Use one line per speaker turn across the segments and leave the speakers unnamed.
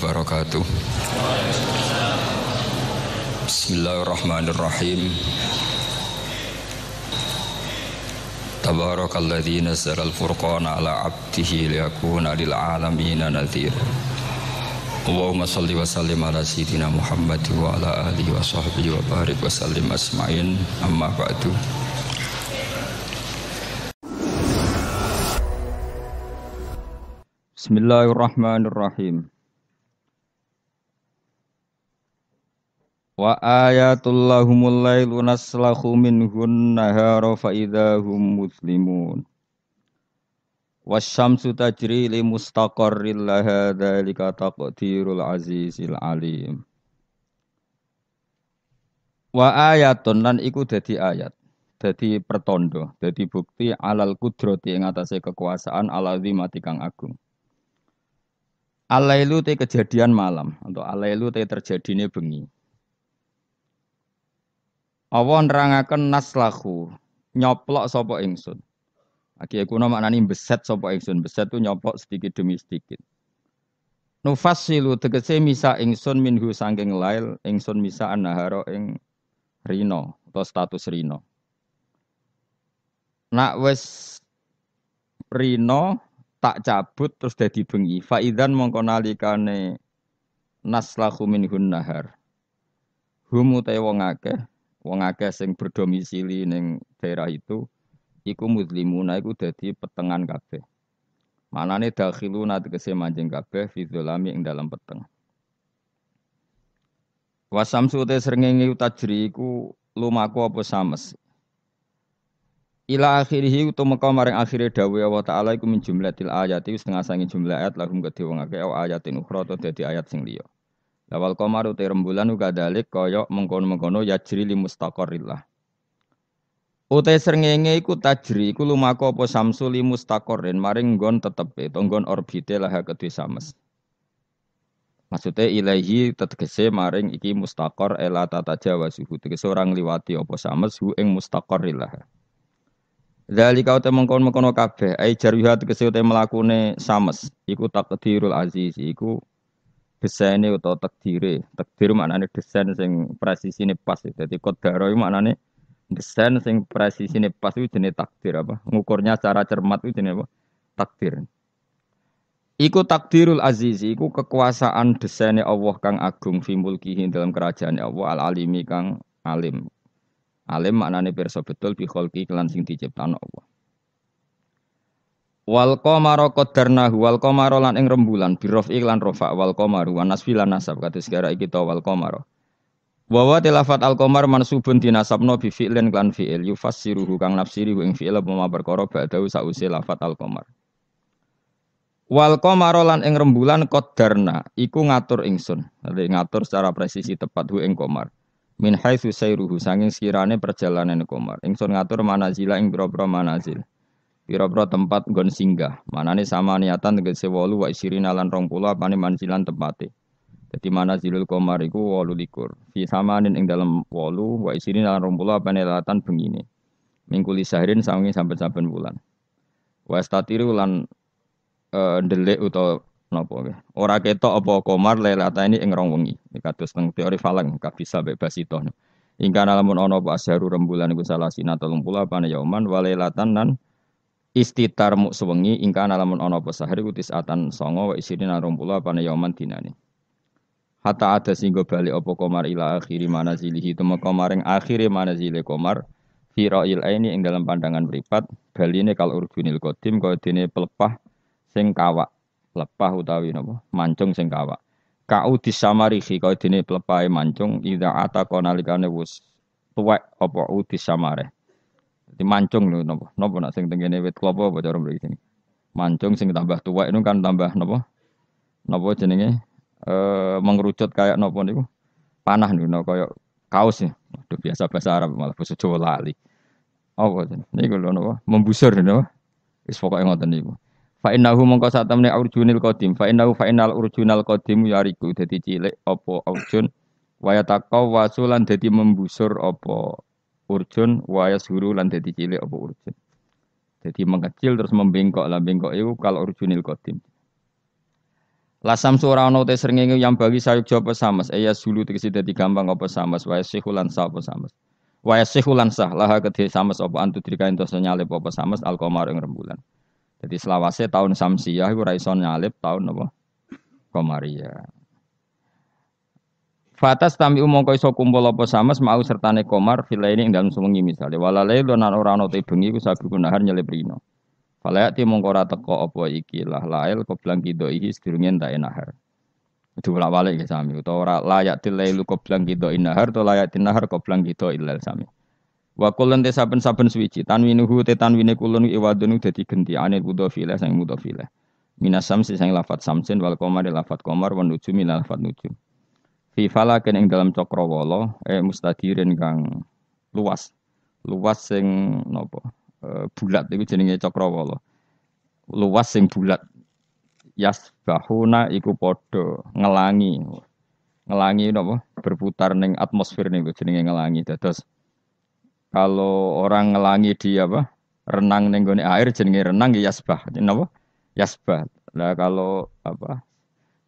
wabarakatuh. Bismillahirrahmanirrahim. Tabarakalladzi nazzala al-furqana ala 'abdihi liyakuna lil 'alamina nadhira. Allahumma shalli wa sallim ala sayyidina Muhammad wa ala alihi wa sahbihi wa barik wa sallim asma'in. Amma ba'du. Bismillahirrahmanirrahim. Wa ayatul lahumul lailu naslahu minhun nahara fa idahum muslimun. Wasyamsu tajri li mustaqarril laha dzalika taqdirul azizil alim. Wa ayatun lan iku dadi ayat, dadi pertondo, dadi bukti alal kudrati ing atase kekuasaan alazimati kang agung. Alailu te kejadian malam, atau alailu te terjadine bengi. Allah nerangaken naslahu, nyoplok sapa ingsun. Aki kuno maknane beset sapa ingsun, beset tu nyoplok sedikit demi sedikit. Nufassilu tegese misa ingsun minhu saking lail, ingsun misa annahara ing rino atau status rino. Nak wis rino tak cabut terus dadi bengi. Fa idzan mongko nalikane naslahu minhun nahar. Hum utahe wong akeh sing berdomisili ning daerah itu iku muslimuna iku dadi petengan kabeh. Manane dakhiluna tegese manjing kabeh fi dzalami ing dalam peteng. Wasamsu te srengenge tajri iku lumaku apa sames. Ila akhirih utumeka maring akhire dawuh Allah Ta'ala iku min jumlatil ayati setengah sangi jumlah ayat lahum kedhe wong akeh ayatin ukhra to dadi ayat sing liya. Lawal qamaru te rembulan uga dalik kaya mengkono-mengkono yajri li mustaqarrillah. Utai srengenge iku tajri iku lumaku apa samsu li mustaqarrin maring nggon tetepe to nggon orbite lah kedhe sames. Maksude ilahi tegese maring iki mustaqar ela tatajawasuhu tegese orang liwati apa sames hu ing mustaqarrillah. Dzalika uta mengkon-mengkono kabeh ai jarwiha tegese uta mlakune sames iku taqdirul aziz iku desaine utawa takdire. Takdir maknane desain sing presisine pas. Dadi qadara iku maknane desain sing presisine pas iku jenenge takdir apa? Ngukurnya secara cermat iku jenenge apa? Takdir. Iku takdirul aziz iku kekuasaan desaine Allah kang agung fi mulkihi dalam kerajaan Allah al-alimi kang alim. Alim maknane pirsa betul bi khalqi kelan sing diciptakno Allah. Wal qamara qaddarnahu wal qamara lan ing rembulan birofi lan rafa wal qamaru wan nasfi lan nasab kados gara iki ta wal qamara. Wa wa tilafat al qamar mansubun dinasabno bi fi'lin lan fi'il yufassiruhu kang nafsiri ing fi'il apa perkara ba'dahu sause lafat al qamar. Wal qamara lan ing rembulan qaddarna iku ngatur ingsun. Ngatur secara presisi tepat hu ing qamar. Min haitsu sayruhu sanging sekirane perjalanan qamar. Ingsun ngatur manazila ing pira-pira manazil. Pira-pira tempat nggon singgah. Manane sama niatan tegese 8 wa isirina lan 20 apane manzilan tempate. Dadi manazilul qamar iku 28. Fi samanin ing dalem 8 wa isirina lan 20 apane latan bengine. Mingkuli sahrin sawengi saben-saben wulan. Wa statiru lan ndelik utawa napa nggih. Ora ketok apa qamar lailatane ing rong wengi. Kados teng teori falang kabisa bebas itu. Ingkana lamun ana apa asharu rembulan iku salah sina 30 apane yauman wa lailatan lan istitar muk sewengi ingkang lamun ana apa sahri kutis atan 9 wa isirina 20 apane yauman dinane. Hatta ada singgo bali apa qamar ila akhiri manazilihi temeka maring akhire manazile qamar fi ra'il aini ing dalam pandangan mripat baline kal urjunil qadim kaya dene pelepah sing kawak. Lepah utawi napa mancung sing kawak. Ka'u disamarihi kaya dene pelepahe mancung ida ataka nalikane wis tuwek apa udis samare. Di mancung lho napa nak sing tengene wit klapa apa cara mriki sini. Mancung sing tambah tuwek itu kan tambah napa? Napa jenenge? Mengerucut kayak napa niku? Panah niku kaya kaos ya. Waduh biasa bahasa Arab malah basa Jawa lali. Apa jenenge? Niku lho napa? Membusur napa? Wis pokoke ngoten niku. Fa innahu mongko satamne urjunil qadim. Fa innal urjunal qadim yariku dadi cilik apa urjun waya taqaw wasulan dadi membusur apa urjun waya suru lan dadi cilik apa urjun. Jadi mengecil terus membengkok lah bengkok itu kalau urjunil qadim. Lasam ora ana te srengenge yang bagi sayuk japa samas ya sulu tegese dadi gampang apa samas wa sihulan sa apa samas. Wa sihulan sah laha kedhe samas apa antu drika entos nyalip apa samas alqamar ing rembulan. Jadi selawase tahun Samsiyah iku ora iso nyalip tahun apa Qamariyah. Fatas tami umong iso kumpul apa samas mau sertane komar filaini ing dalem sewengi misale walale lan ora ana te bengi ku sabu kunahar nyelip rino. Falayati mongko ora teko apa iki lah lail qoblang kido iki sedurunge entek nahar. Itu bolak-balik ya sami utawa ora layak tilailu qoblang kido nahar to layak tinahar qoblang kido ilal sami. Wa kulun te saben-saben suwiji tanwinuhu te tanwine kulun iwadun dadi gentiane mudhofile sang mudhofile. Minas samsi sang lafat samsin wal qamari lafat qamar wan nujumi lafat nujum. Fi falaken ing dalam cakrawala mustadirin kang luas. Luas sing napa? Bulat iku jenenge cakrawala. Luas sing bulat. Yasbahuna iku padha ngelangi. Ngelangi napa? Berputar ning atmosfer niku jenenge ngelangi. Dados kalau orang ngelangi di apa? Renang ning gone air jenenge renang ya yasbah. Napa? Yasbah. Lah kalau apa?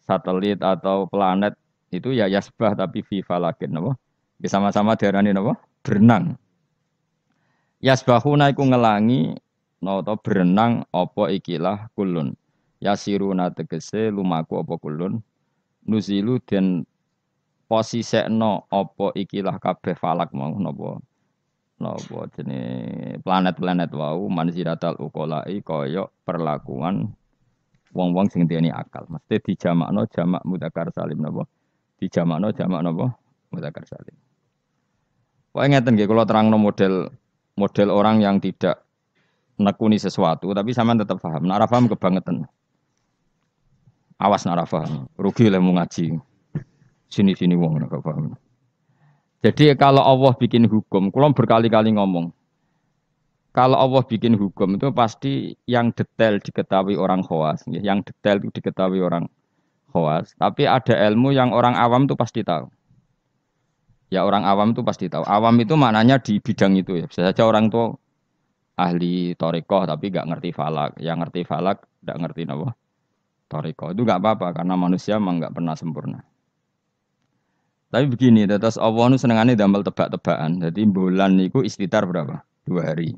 Satelit atau planet itu ya yasbah tapi fi falakin napa? Sama-sama diarani napa? Berenang. Yasbahuna iku ngelangi nata berenang apa ikilah kulun. Yasiruna tegese lumaku apa kulun. Nuzilu den posisekno apa ikilah kabeh falak mau napa jenenge planet-planet wau manziratal uqalai kaya perlakuan wong-wong sing duweni akal. Mesti dijamakno jamak mudzakkar salim napa? Dijamakno jamak napa? Mudzakkar salim. Pokoke ngeten nggih kula terangno model orang yang tidak nekuni sesuatu tapi sampean tetap paham. Nek ora paham kebangetan. Awas nek ora paham, rugi lemu ngaji. Sini-sini wong nek paham. Jadi kalau Allah bikin hukum, kula berkali-kali ngomong. Kalau Allah bikin hukum itu pasti yang detail diketahui orang khawas, yang detail itu diketahui orang khawas. Tapi ada ilmu yang orang awam itu pasti tahu. Ya orang awam itu pasti tahu. Awam itu maknanya di bidang itu ya. Bisa saja orang tua ahli torikoh tapi nggak ngerti falak. Yang ngerti falak nggak ngerti apa torikoh. Itu nggak apa-apa karena manusia memang nggak pernah sempurna. Tapi begini, terus Allah itu senengannya damel tebak-tebakan. Jadi bulan itu istitar berapa? 2 hari.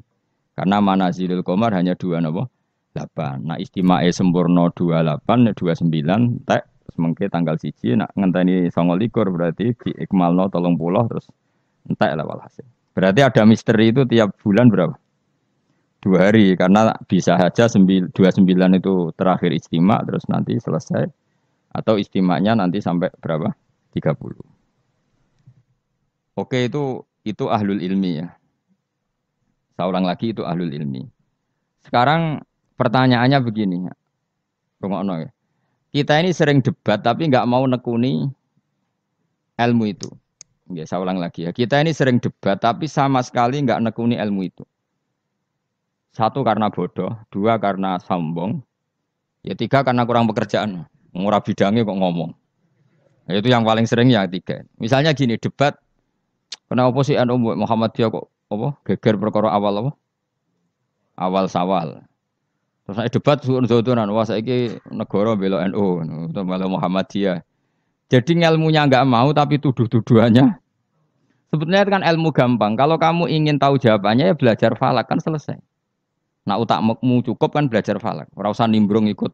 Karena manazilul qamar hanya 2 napa? 8. Nah istimae sempurna 28, 29, tek semengke tanggal 1, nak ngenteni 29 berarti di ikmalno 30 terus entek lah walhasil. Berarti ada misteri itu tiap bulan berapa? 2 hari karena bisa saja 29 itu terakhir istimak terus nanti selesai atau istimaknya nanti sampai berapa? 30. Oke itu ahlul ilmi ya. Saya ulang lagi itu ahlul ilmi. Sekarang pertanyaannya begini. Rungokno ya. Kita ini sering debat tapi nggak mau nekuni ilmu itu. Ya, saya ulang lagi ya. Kita ini sering debat tapi sama sekali nggak nekuni ilmu itu. 1 karena bodoh, 2 karena sombong, ya 3 karena kurang pekerjaan. Ngurah bidangnya kok ngomong. Ya, itu yang paling sering ya 3. Misalnya gini debat. Kenapa sih NU Muhammadiyah kok apa geger perkara awal apa? Awal Sawal. Terus nek debat suun-suunan, wah saiki negara bela NU atau bela Muhammadiyah. Jadi ilmunya enggak mau tapi tuduh-tuduhannya. Sebetulnya kan ilmu gampang. Kalau kamu ingin tahu jawabannya ya belajar falak kan selesai. Nah utakmu cukup kan belajar falak. Ora usah nimbrung ikut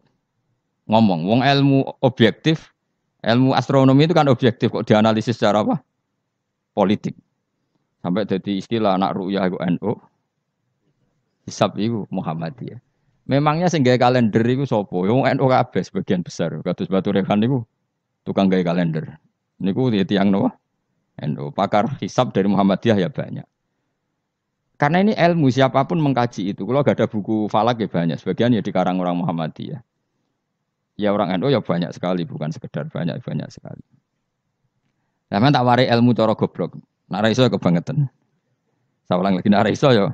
ngomong. Wong ilmu objektif, ilmu astronomi itu kan objektif kok dianalisis secara apa? Politik. Sampai jadi istilah anak ru'yah iku NU. Hisab iku Muhammadiyah. Memangnya sing gawe kalender iku sapa? Wong NU kabeh sebagian besar. Kados Batu Rehan niku tukang gawe kalender. Niku tiyang napa? NU. Pakar hisab dari Muhammadiyah ya banyak. Karena ini ilmu siapapun mengkaji itu. Kalau gak ada buku falak ya banyak. Sebagian ya dikarang orang Muhammadiyah. Ya orang NU ya banyak sekali, bukan sekedar banyak sekali. Sampeyan tak warai ilmu cara goblok. Nek ra iso kebangetan. Saya ulang lagi nek ra iso ya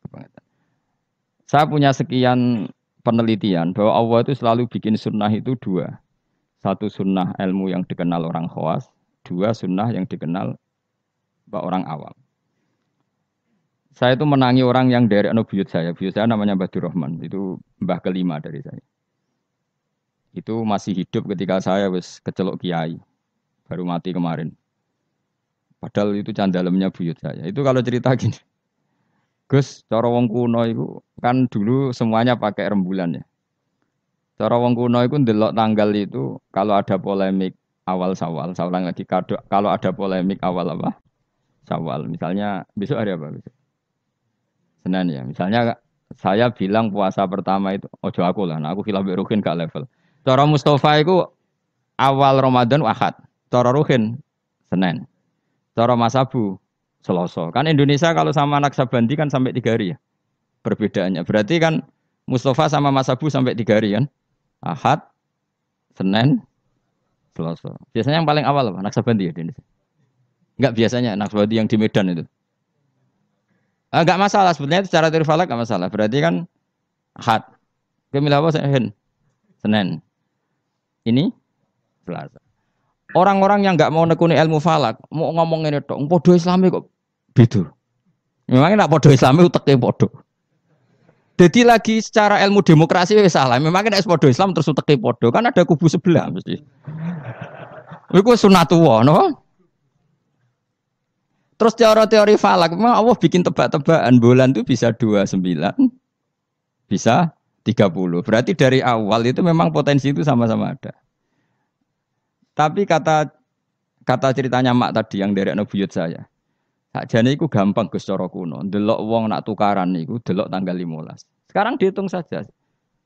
kebangetan. Saya punya sekian penelitian bahwa Allah itu selalu bikin sunnah itu 2. 1 sunnah ilmu yang dikenal orang khawas, 2 sunnah yang dikenal orang awam. Saya itu menangi orang yang dari buyut saya. Buyut saya namanya Badur Rahman. Itu mbah kelima dari saya. Itu masih hidup ketika saya wis kecelok kiai, baru mati kemarin. Padahal itu candalemnya buyut saya. Itu kalau cerita gini, Gus, cara wong kuno itu kan dulu semuanya pakai rembulan ya. Cara wong kuno itu ndelok tanggal itu kalau ada polemik awal Syawal, saya ulang lagi kalau ada polemik awal apa? Syawal. Misalnya besok hari apa besok? Senin ya. Misalnya saya bilang puasa pertama itu ojo aku lah, nah aku khilaf Ruhin gak level. Cara Mustafa itu awal Ramadan Ahad, cara Ruhin Senin, cara Mas Abu Selasa. Kan Indonesia kalau sama Naksabandi kan sampai 3 hari ya perbedaannya. Berarti kan Mustafa sama Mas Abu sampai 3 hari kan? Ahad, Senin, Selasa. Biasanya yang paling awal apa? Naksabandi ya di Indonesia. Enggak biasanya Naksabandi yang di Medan itu. Enggak masalah sebetulnya secara teori falak enggak masalah. Berarti kan Ahad. Kemilah apa Senin. Ini Selasa. Orang-orang yang enggak mau nekuni ilmu falak, mau ngomong ini dong, podo Islami kok beda. Memangnya nak podo Islami uteke podo. Jadi lagi secara ilmu demokrasi salah. Memangnya nak podo Islam terus uteke podo, kan ada kubu sebelah mesti. Iku sunatullah, no? Terus teori falak, memang Allah bikin tebak-tebakan bulan itu bisa 29, bisa 30. Berarti dari awal itu memang potensi itu sama-sama ada. Tapi kata ceritanya mak tadi yang dari buyut saya. Sakjane iku gampang Gus cara kuno. Delok wong nak tukaran niku delok tanggal 15. Sekarang dihitung saja.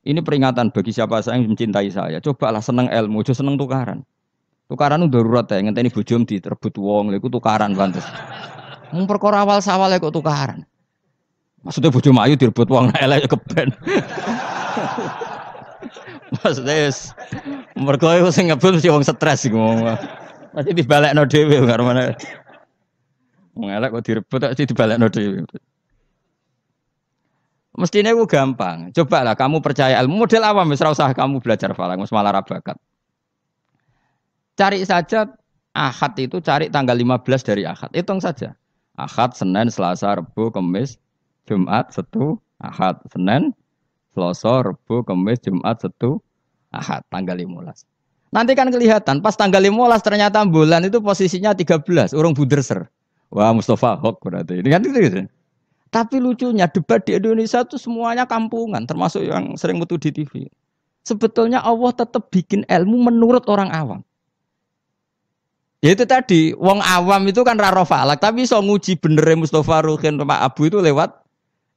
Ini peringatan bagi siapa saya yang mencintai saya. Cobalah seneng ilmu, aja seneng tukaran. Tukaran itu darurat ya, ngenteni bojom direbut wong, lha iku tukaran pantes. Mung perkara awal sawale kok tukaran. Maksudnya bojom ayu direbut wong elek keben. Maksudnya mergo sing ngebut mesti wong stres iku. Mesti dibalekno dhewe karo mana. Wong elek kok direbut tak dibalekno dhewe. Mestinya itu gampang. Cobalah kamu percaya ilmu model awam, wis ora usah kamu belajar falak, wis malah ra bakat. Cari saja Ahad itu cari tanggal 15 dari Ahad. Hitung saja. Ahad, Senin, Selasa, Rabu, Kamis, Jumat, Sabtu, Ahad, Senin, Selasa, Rabu, Kamis, Jumat, Sabtu, Ahad, tanggal 15. Nanti kan kelihatan pas tanggal 15 ternyata bulan itu posisinya 13, urung buderser. Wah, Mustafa Hok berarti. Ini kan gitu. Tapi lucunya debat di Indonesia itu semuanya kampungan, termasuk yang sering metu di TV. Sebetulnya Allah tetap bikin ilmu menurut orang awam. Ya itu tadi, wong awam itu kan raro falak, tapi so nguji bener Mustafa Ruhin Pak Abu itu lewat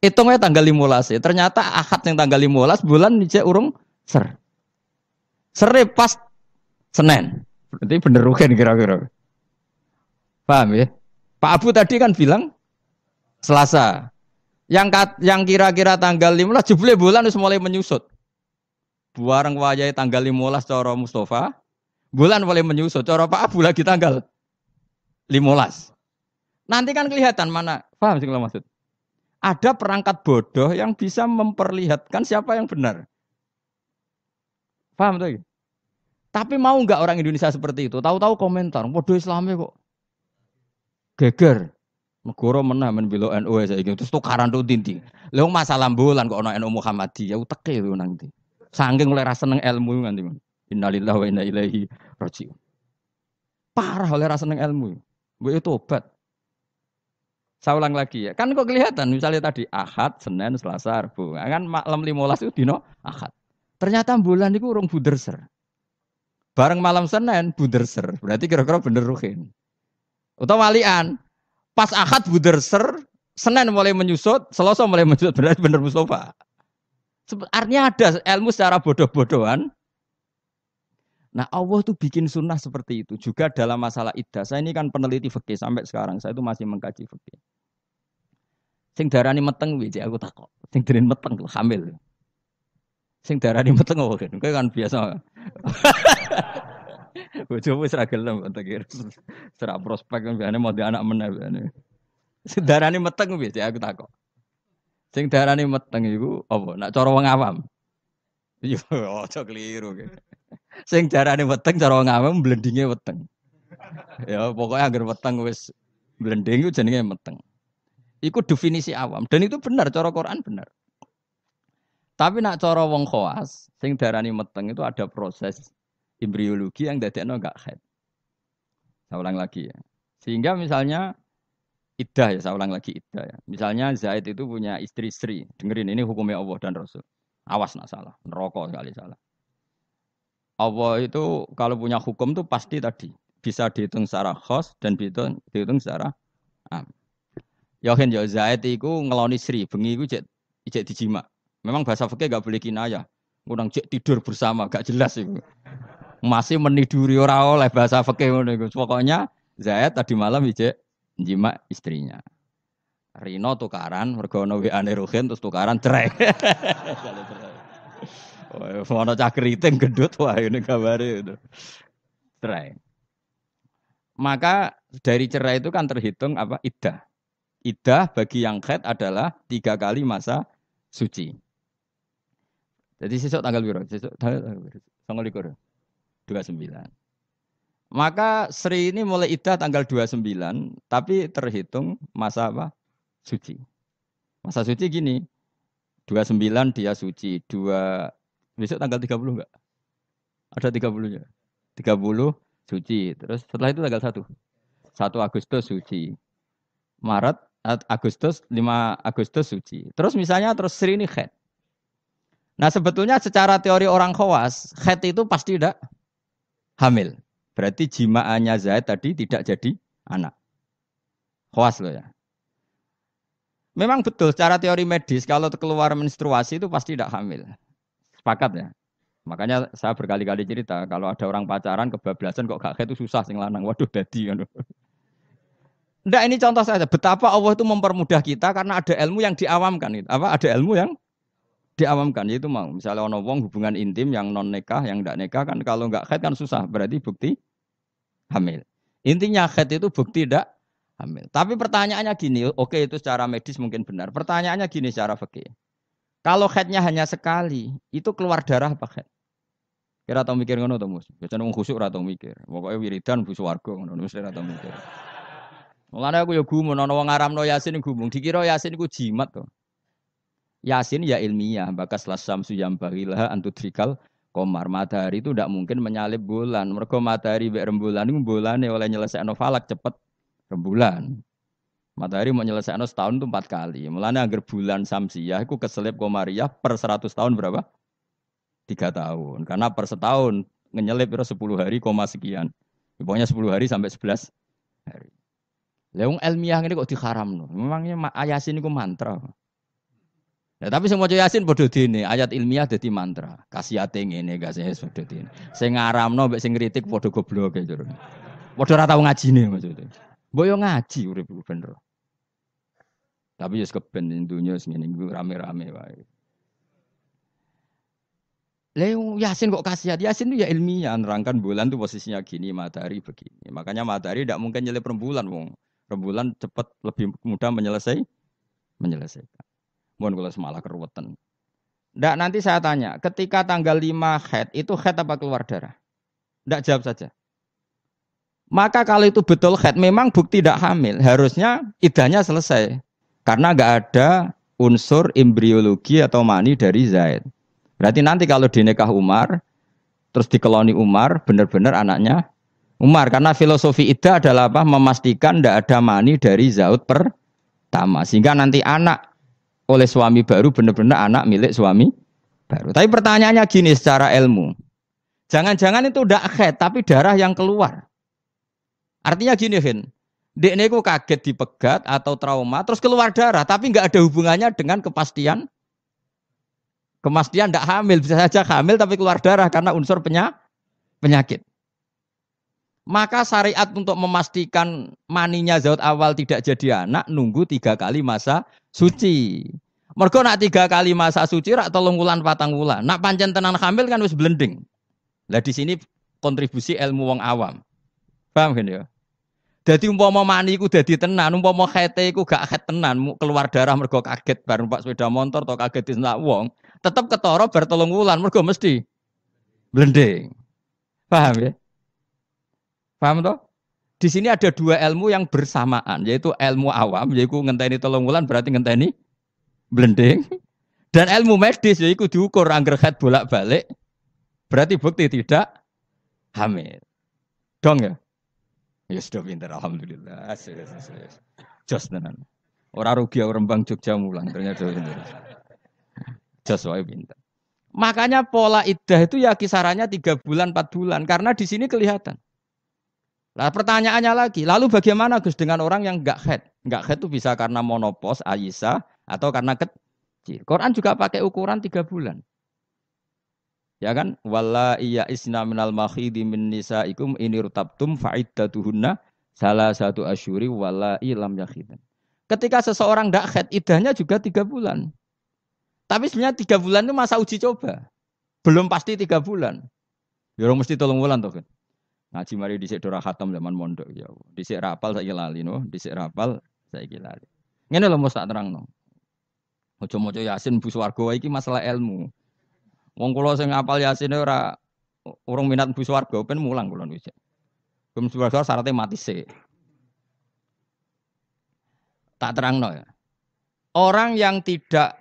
hitungnya tanggal 15 ya. Ternyata Ahad yang tanggal 15 bulan dijak urung ser. Sere pas Senin. Berarti bener Ruhin kira-kira. Paham ya? Pak Abu tadi kan bilang Selasa. Yang kira-kira tanggal 15 jebule bulan wis mulai menyusut. Buareng wayahe tanggal 15 cara Mustafa, bulan mulai menyusut. Cara Pak Abu lagi tanggal 15. Nanti kan kelihatan mana, paham sih kalau maksud? Ada perangkat bodoh yang bisa memperlihatkan siapa yang benar. Paham tuh? Tapi mau nggak orang Indonesia seperti itu? Tahu-tahu komentar, bodoh Islami kok geger. Negara menah men belo NU saiki terus tukaran tuh tinti. Lha masalah bulan kok ono NU Muhammadiyah uteke lho nanti. Saking oleh rasa seneng ilmu nganti. Innalillahi wa inna ilaihi raji'un. Parah oleh rasa seneng ilmu. Mbok itu tobat. Saya ulang lagi ya. Kan kok kelihatan misalnya tadi Ahad, Senin, Selasa, Rabu. Kan malam 15 itu dino Ahad. Ternyata bulan itu urung buderser. Bareng malam Senin buderser. Berarti kira-kira bener Ruhin. Utawa walian. Pas Ahad buderser, Senin mulai menyusut, Selasa mulai menyusut. Berarti bener Mustafa. Artinya ada ilmu secara bodoh-bodohan. Nah Allah tuh bikin sunnah seperti itu. Juga dalam masalah iddah. Saya ini kan peneliti fikih sampai sekarang. Saya itu masih mengkaji fikih. Sing darani meteng wiji aku takok. Sing darani meteng hamil. Sing darani meteng kok kan biasa. Bojomu wis ra gelem tak kira. Serak prospek kan biasane mau di anak meneh biasane. Sing darani meteng wiji aku takok. Sing darani meteng iku apa? Nak cara wong awam. Yo aja keliru. Sing darani meteng cara wong awam blendinge weteng. Ya pokoknya agar weteng wis blending iku jenenge meteng. Iku definisi awam dan itu benar cara Quran benar. Tapi nak cara wong khawas, sing darani meteng itu ada proses embriologi yang dadekno enggak haid. Saya ulang lagi ya. Sehingga misalnya iddah ya, saya ulang lagi iddah ya. Misalnya Zaid itu punya istri Sri. Dengerin ini hukumnya Allah dan Rasul. Awas nak salah, neraka sekali salah. Allah itu kalau punya hukum tuh pasti tadi bisa dihitung secara khos dan dihitung secara am. Yakin ya Zaid itu ngeloni Sri, bengi iku cek dijima. Memang bahasa fikih enggak boleh kinayah. Ngundang cek tidur bersama, gak jelas itu. Masih meniduri ora oleh bahasa fikih ngono iku. Pokoknya Zaid tadi malam ijek jima istrinya. Rino tukaran mergo ono WA-ne Ruhin terus tukaran cerai. Wah, ono cah keriting gendut wah ini gambare itu. Cerai. Maka dari cerai itu kan terhitung apa? Iddah. Iddah bagi yang haid adalah 3 kali masa suci. Jadi sesuk tanggal berapa? Sesuk tanggal 29. Maka Sri ini mulai iddah tanggal 29, tapi terhitung masa apa? Suci. Masa suci gini. 29 dia suci, besok tanggal 30 enggak? Ada 30-nya. 30 suci. Terus setelah itu tanggal 1. 1 Agustus suci. Maret, Agustus, 5 Agustus suci. Terus misalnya terus Sri ini haid. Nah sebetulnya secara teori orang khawas, haid itu pasti tidak hamil. Berarti jimaannya Zaid tadi tidak jadi anak. Khawas loh ya. Memang betul secara teori medis kalau keluar menstruasi itu pasti tidak hamil. Sepakat ya. Makanya saya berkali-kali cerita kalau ada orang pacaran kebablasan kok gak haid itu susah sing lanang. Waduh dadi kan. Enggak, ini contoh saja betapa Allah itu mempermudah kita karena ada ilmu yang diawamkan itu. Apa ada ilmu yang diawamkan yaitu mau misalnya ono wong hubungan intim yang non nikah yang enggak nikah kan kalau enggak haid kan susah berarti bukti hamil. Intinya haid itu bukti tidak hamil. Tapi pertanyaannya gini, oke itu secara medis mungkin benar. Pertanyaannya gini secara fikih. Kalau haidnya hanya sekali, itu keluar darah apa haid? Kira tau mikir ngono to, Mus? Biasane wong khusuk ora tau mikir. Pokoke wiridan mlebu swarga ngono mesti ora tau mikir. Mulane aku ya gumun ana wong ngaramno Yasin gumung, dikira Yasin iku jimat to. Yasin ya ilmiah, bakas lasam suyam bagilah antudrikal komar. Matahari itu tidak mungkin menyalip bulan. Mergo matahari mbek rembulan iku bulane oleh nyelesaikno falak cepet rembulan. Matahari mau nyelesaikno setahun itu 4 kali. Mulane angger bulan samsiah iku keselip komariah per 100 tahun berapa? 3 tahun. Karena per setahun ngenyelip 10 hari koma sekian. Pokoknya 10 hari sampai 11 hari. Leung ilmiah ini kok diharamno. Memangnya Yasin iku mantra. Ya, tapi sing maca Yasin padha dene, ayat ilmiah dadi mantra. Kasihate ngene gak sih padha dene. Sing ngaramno mbek sing ngritik padha gobloke jero. Padha ora tau ngajine maksudnya. Mbok yo ngaji urip bener. Tapi ya keben dunya sing ngene iku rame-rame wae. Leung Yasin kok kasihat? Yasin itu ya ilmiah nerangkan bulan tuh posisinya gini, matahari begini. Makanya matahari tidak mungkin nyelip rembulan wong. Rembulan cepat lebih mudah menyelesaikan. Mohon kalau semalah keruwetan. Ndak nanti saya tanya, ketika tanggal 5 haid, itu haid apa keluar darah? Ndak jawab saja. Maka kalau itu betul haid, memang bukti tidak hamil. Harusnya iddahnya selesai. Karena nggak ada unsur embriologi atau mani dari Zaid. Berarti nanti kalau dinikah Umar, terus dikeloni Umar, benar-benar anaknya Umar. Karena filosofi iddah adalah apa? Memastikan ndak ada mani dari Zaid pertama. Sehingga nanti anak oleh suami baru benar-benar anak milik suami baru. Tapi pertanyaannya gini secara ilmu. Jangan-jangan itu tidak haid tapi darah yang keluar. Artinya gini, Hin. Dekne ku kaget dipegat atau trauma terus keluar darah tapi enggak ada hubungannya dengan kepastian tidak hamil. Bisa saja hamil tapi keluar darah karena unsur penyakit. Maka syariat untuk memastikan maninya zat awal tidak jadi anak nunggu 3 kali masa suci. Mergo nak 3 kali masa suci rak 3 wulan 4 wulan. Nak pancen tenan hamil kan wis blending. Lah di sini kontribusi ilmu wong awam. Paham kan ya? Dadi umpama mani iku dadi tenan, umpama haite iku gak haid tenan, keluar darah mergo kaget bar numpak sepeda motor atau kaget disentak wong, tetep ketara bar 3 wulan mergo mesti blending. Paham ya? Paham toh? Di sini ada 2 ilmu yang bersamaan, yaitu ilmu awam, yaitu ngenteni 3 wulan berarti ngenteni blending. Dan ilmu medis ya iku diukur angger haid bolak-balik. Berarti bukti tidak hamil. Dong ya? Ya sudah pinter alhamdulillah. Jos tenan. Ora rugi Rembang Jogja mulang ternyata pinter. Jos wae pinter. Makanya pola iddah itu ya kisarannya 3 bulan, 4 bulan. Karena di sini kelihatan. Nah pertanyaannya lagi, lalu bagaimana Gus dengan orang yang enggak haid? Enggak haid itu bisa karena monopos, Aisyah, atau karena kecil. Quran juga pakai ukuran 3 bulan. Ya kan? Walla iya isna minal makhidi min nisaikum ini rutabtum fa'iddatuhunna salah satu asyuri walla ilam yakhidan. Ketika seseorang enggak haid, iddahnya juga 3 bulan. Tapi sebenarnya 3 bulan itu masa uji coba. Belum pasti 3 bulan. Ya mesti 3 bulan tuh kan. Ngaji mari dhisik dora khatam zaman mondok ya. Dhisik rapal saiki lali no, dhisik rapal saiki lali. Ngene lho mesti tak terangno. Aja maca Yasin bu swarga iki masalah ilmu. Wong kula sing ngapal Yasin ora urung minat bu swarga ben mulang kula dhisik. Bu swarga syaratnya mati sik. Tak terangno ya. Orang yang tidak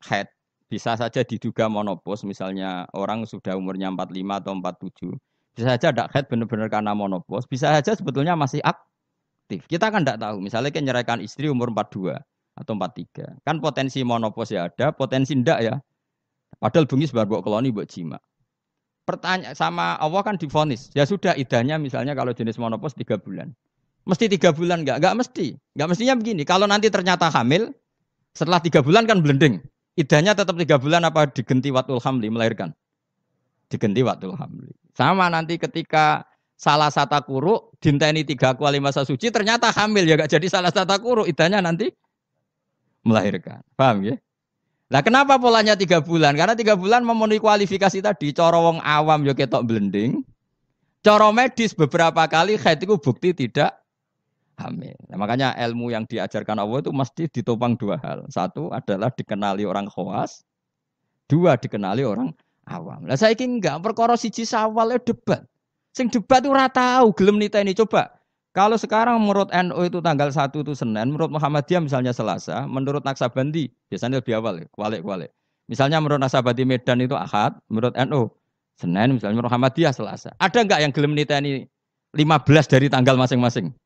haid bisa saja diduga monopos, misalnya orang sudah umurnya 45 atau 47. Bisa saja tidak haid benar-benar karena monopos, bisa saja sebetulnya masih aktif. Kita kan tidak tahu, misalnya kan nyeraikan istri umur 42 atau 43. Kan potensi monopos ya ada, potensi tidak ya. Padahal bengis baru buat koloni buat jima. Pertanyaan sama Allah kan divonis, ya sudah idahnya misalnya kalau jenis monopos 3 bulan. Mesti 3 bulan enggak mesti. Enggak mestinya begini, kalau nanti ternyata hamil, setelah 3 bulan kan blending. Idahnya tetap 3 bulan apa digenti watul hamli melahirkan? Digenti watul hamli. Sama nanti ketika salah satu kuru dinteni 3 kali masa suci ternyata hamil ya gak jadi salah satu kuru idahnya nanti melahirkan. Paham ya? Nah kenapa polanya 3 bulan? Karena 3 bulan memenuhi kualifikasi tadi. Cara wong awam ya ketok blending. Cara medis beberapa kali haid itu bukti tidak hamil. Nah, makanya ilmu yang diajarkan Allah itu mesti ditopang 2 hal. 1 adalah dikenali orang khawas. 2 dikenali orang awam. Lah saiki enggak perkara siji sawal debat. Sing debat itu ora tahu gelem niteni coba. Kalau sekarang menurut NU itu tanggal 1 itu Senin, menurut Muhammadiyah misalnya Selasa, menurut Naksabandi biasanya lebih awal, kualik-kualik. Misalnya menurut Naksabandi Medan itu Ahad, menurut NU Senin, misalnya menurut Muhammadiyah Selasa. Ada enggak yang gelem niteni 15 dari tanggal masing-masing?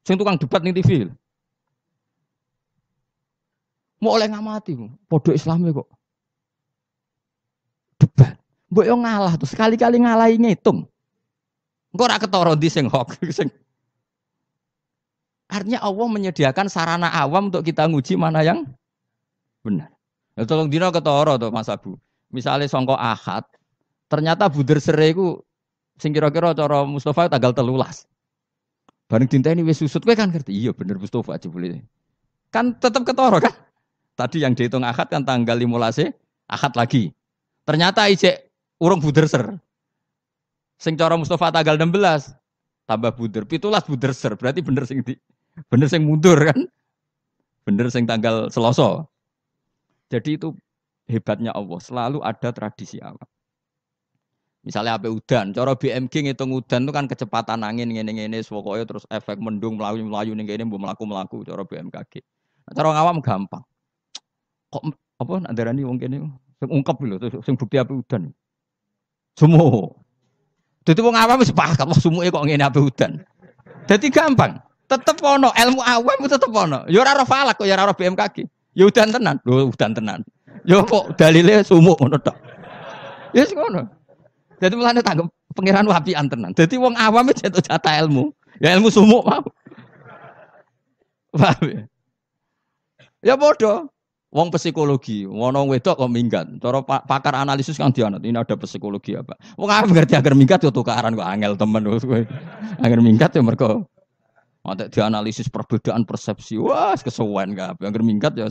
Sing tukang debat ning TV. Mau oleh ngamati, podo Islami kok. Debat. Mbok yo ngalah tuh, sekali-kali ngalahi ngitung. Engko ora ketara ndi sing hok sing. Artinya Allah menyediakan sarana awam untuk kita nguji mana yang benar. Ya tolong dina ketara to Mas Abu. Misale sangka Ahad, ternyata buder sere iku sing kira-kira cara Mustafa tanggal 13. Bareng dinteni wis susut kowe kan ngerti. Iya bener Mustafa aja boleh. Kan tetap ketara kan? Tadi yang dihitung Ahad kan tanggal 15 Ahad lagi. Ternyata ijek urung buder ser. Sing cara Mustafa tanggal 16 tambah buder, 17 buder ser. Berarti bener sing mundur kan? Bener sing tanggal Selasa. Jadi itu hebatnya Allah, selalu ada tradisi awam. Misalnya apa udan, cara BMG ngitung udan itu kan kecepatan angin ngene-ngene pokoknya terus efek mendung melayu ning kene mbok mlaku-mlaku cara BMKG. Nah, cara ngawam gampang. Kok apa ndarani wong kene sing ungkep lho sing bukti apa udan. Sumu. Dadi wong awam wis sepakat wah sumuke kok ngene apa udan. Dadi gampang. Tetep ono ilmu awam tetep ono. Ya ora ora falak kok ya ora BMKG. Ya udan tenan. Lho udan tenan. Ya kok dalile sumuk ngono tok. Ya wis ngono. Jadi mulane tanggap pengiran wapian tenan. Jadi wong awam itu jatuh jatah ilmu. Ya ilmu sumuk mau. Paham ya? Ya bodoh. Wong psikologi, wong wedok kok minggat. Cara pakar analisis kan dianut. Ini ada psikologi apa? Wong awam ngerti agar minggat yo tukaran kok angel temen kowe. Agar minggat yo mergo ada dianalisis perbedaan persepsi. Wah, kesuwen kabeh. Agar minggat ya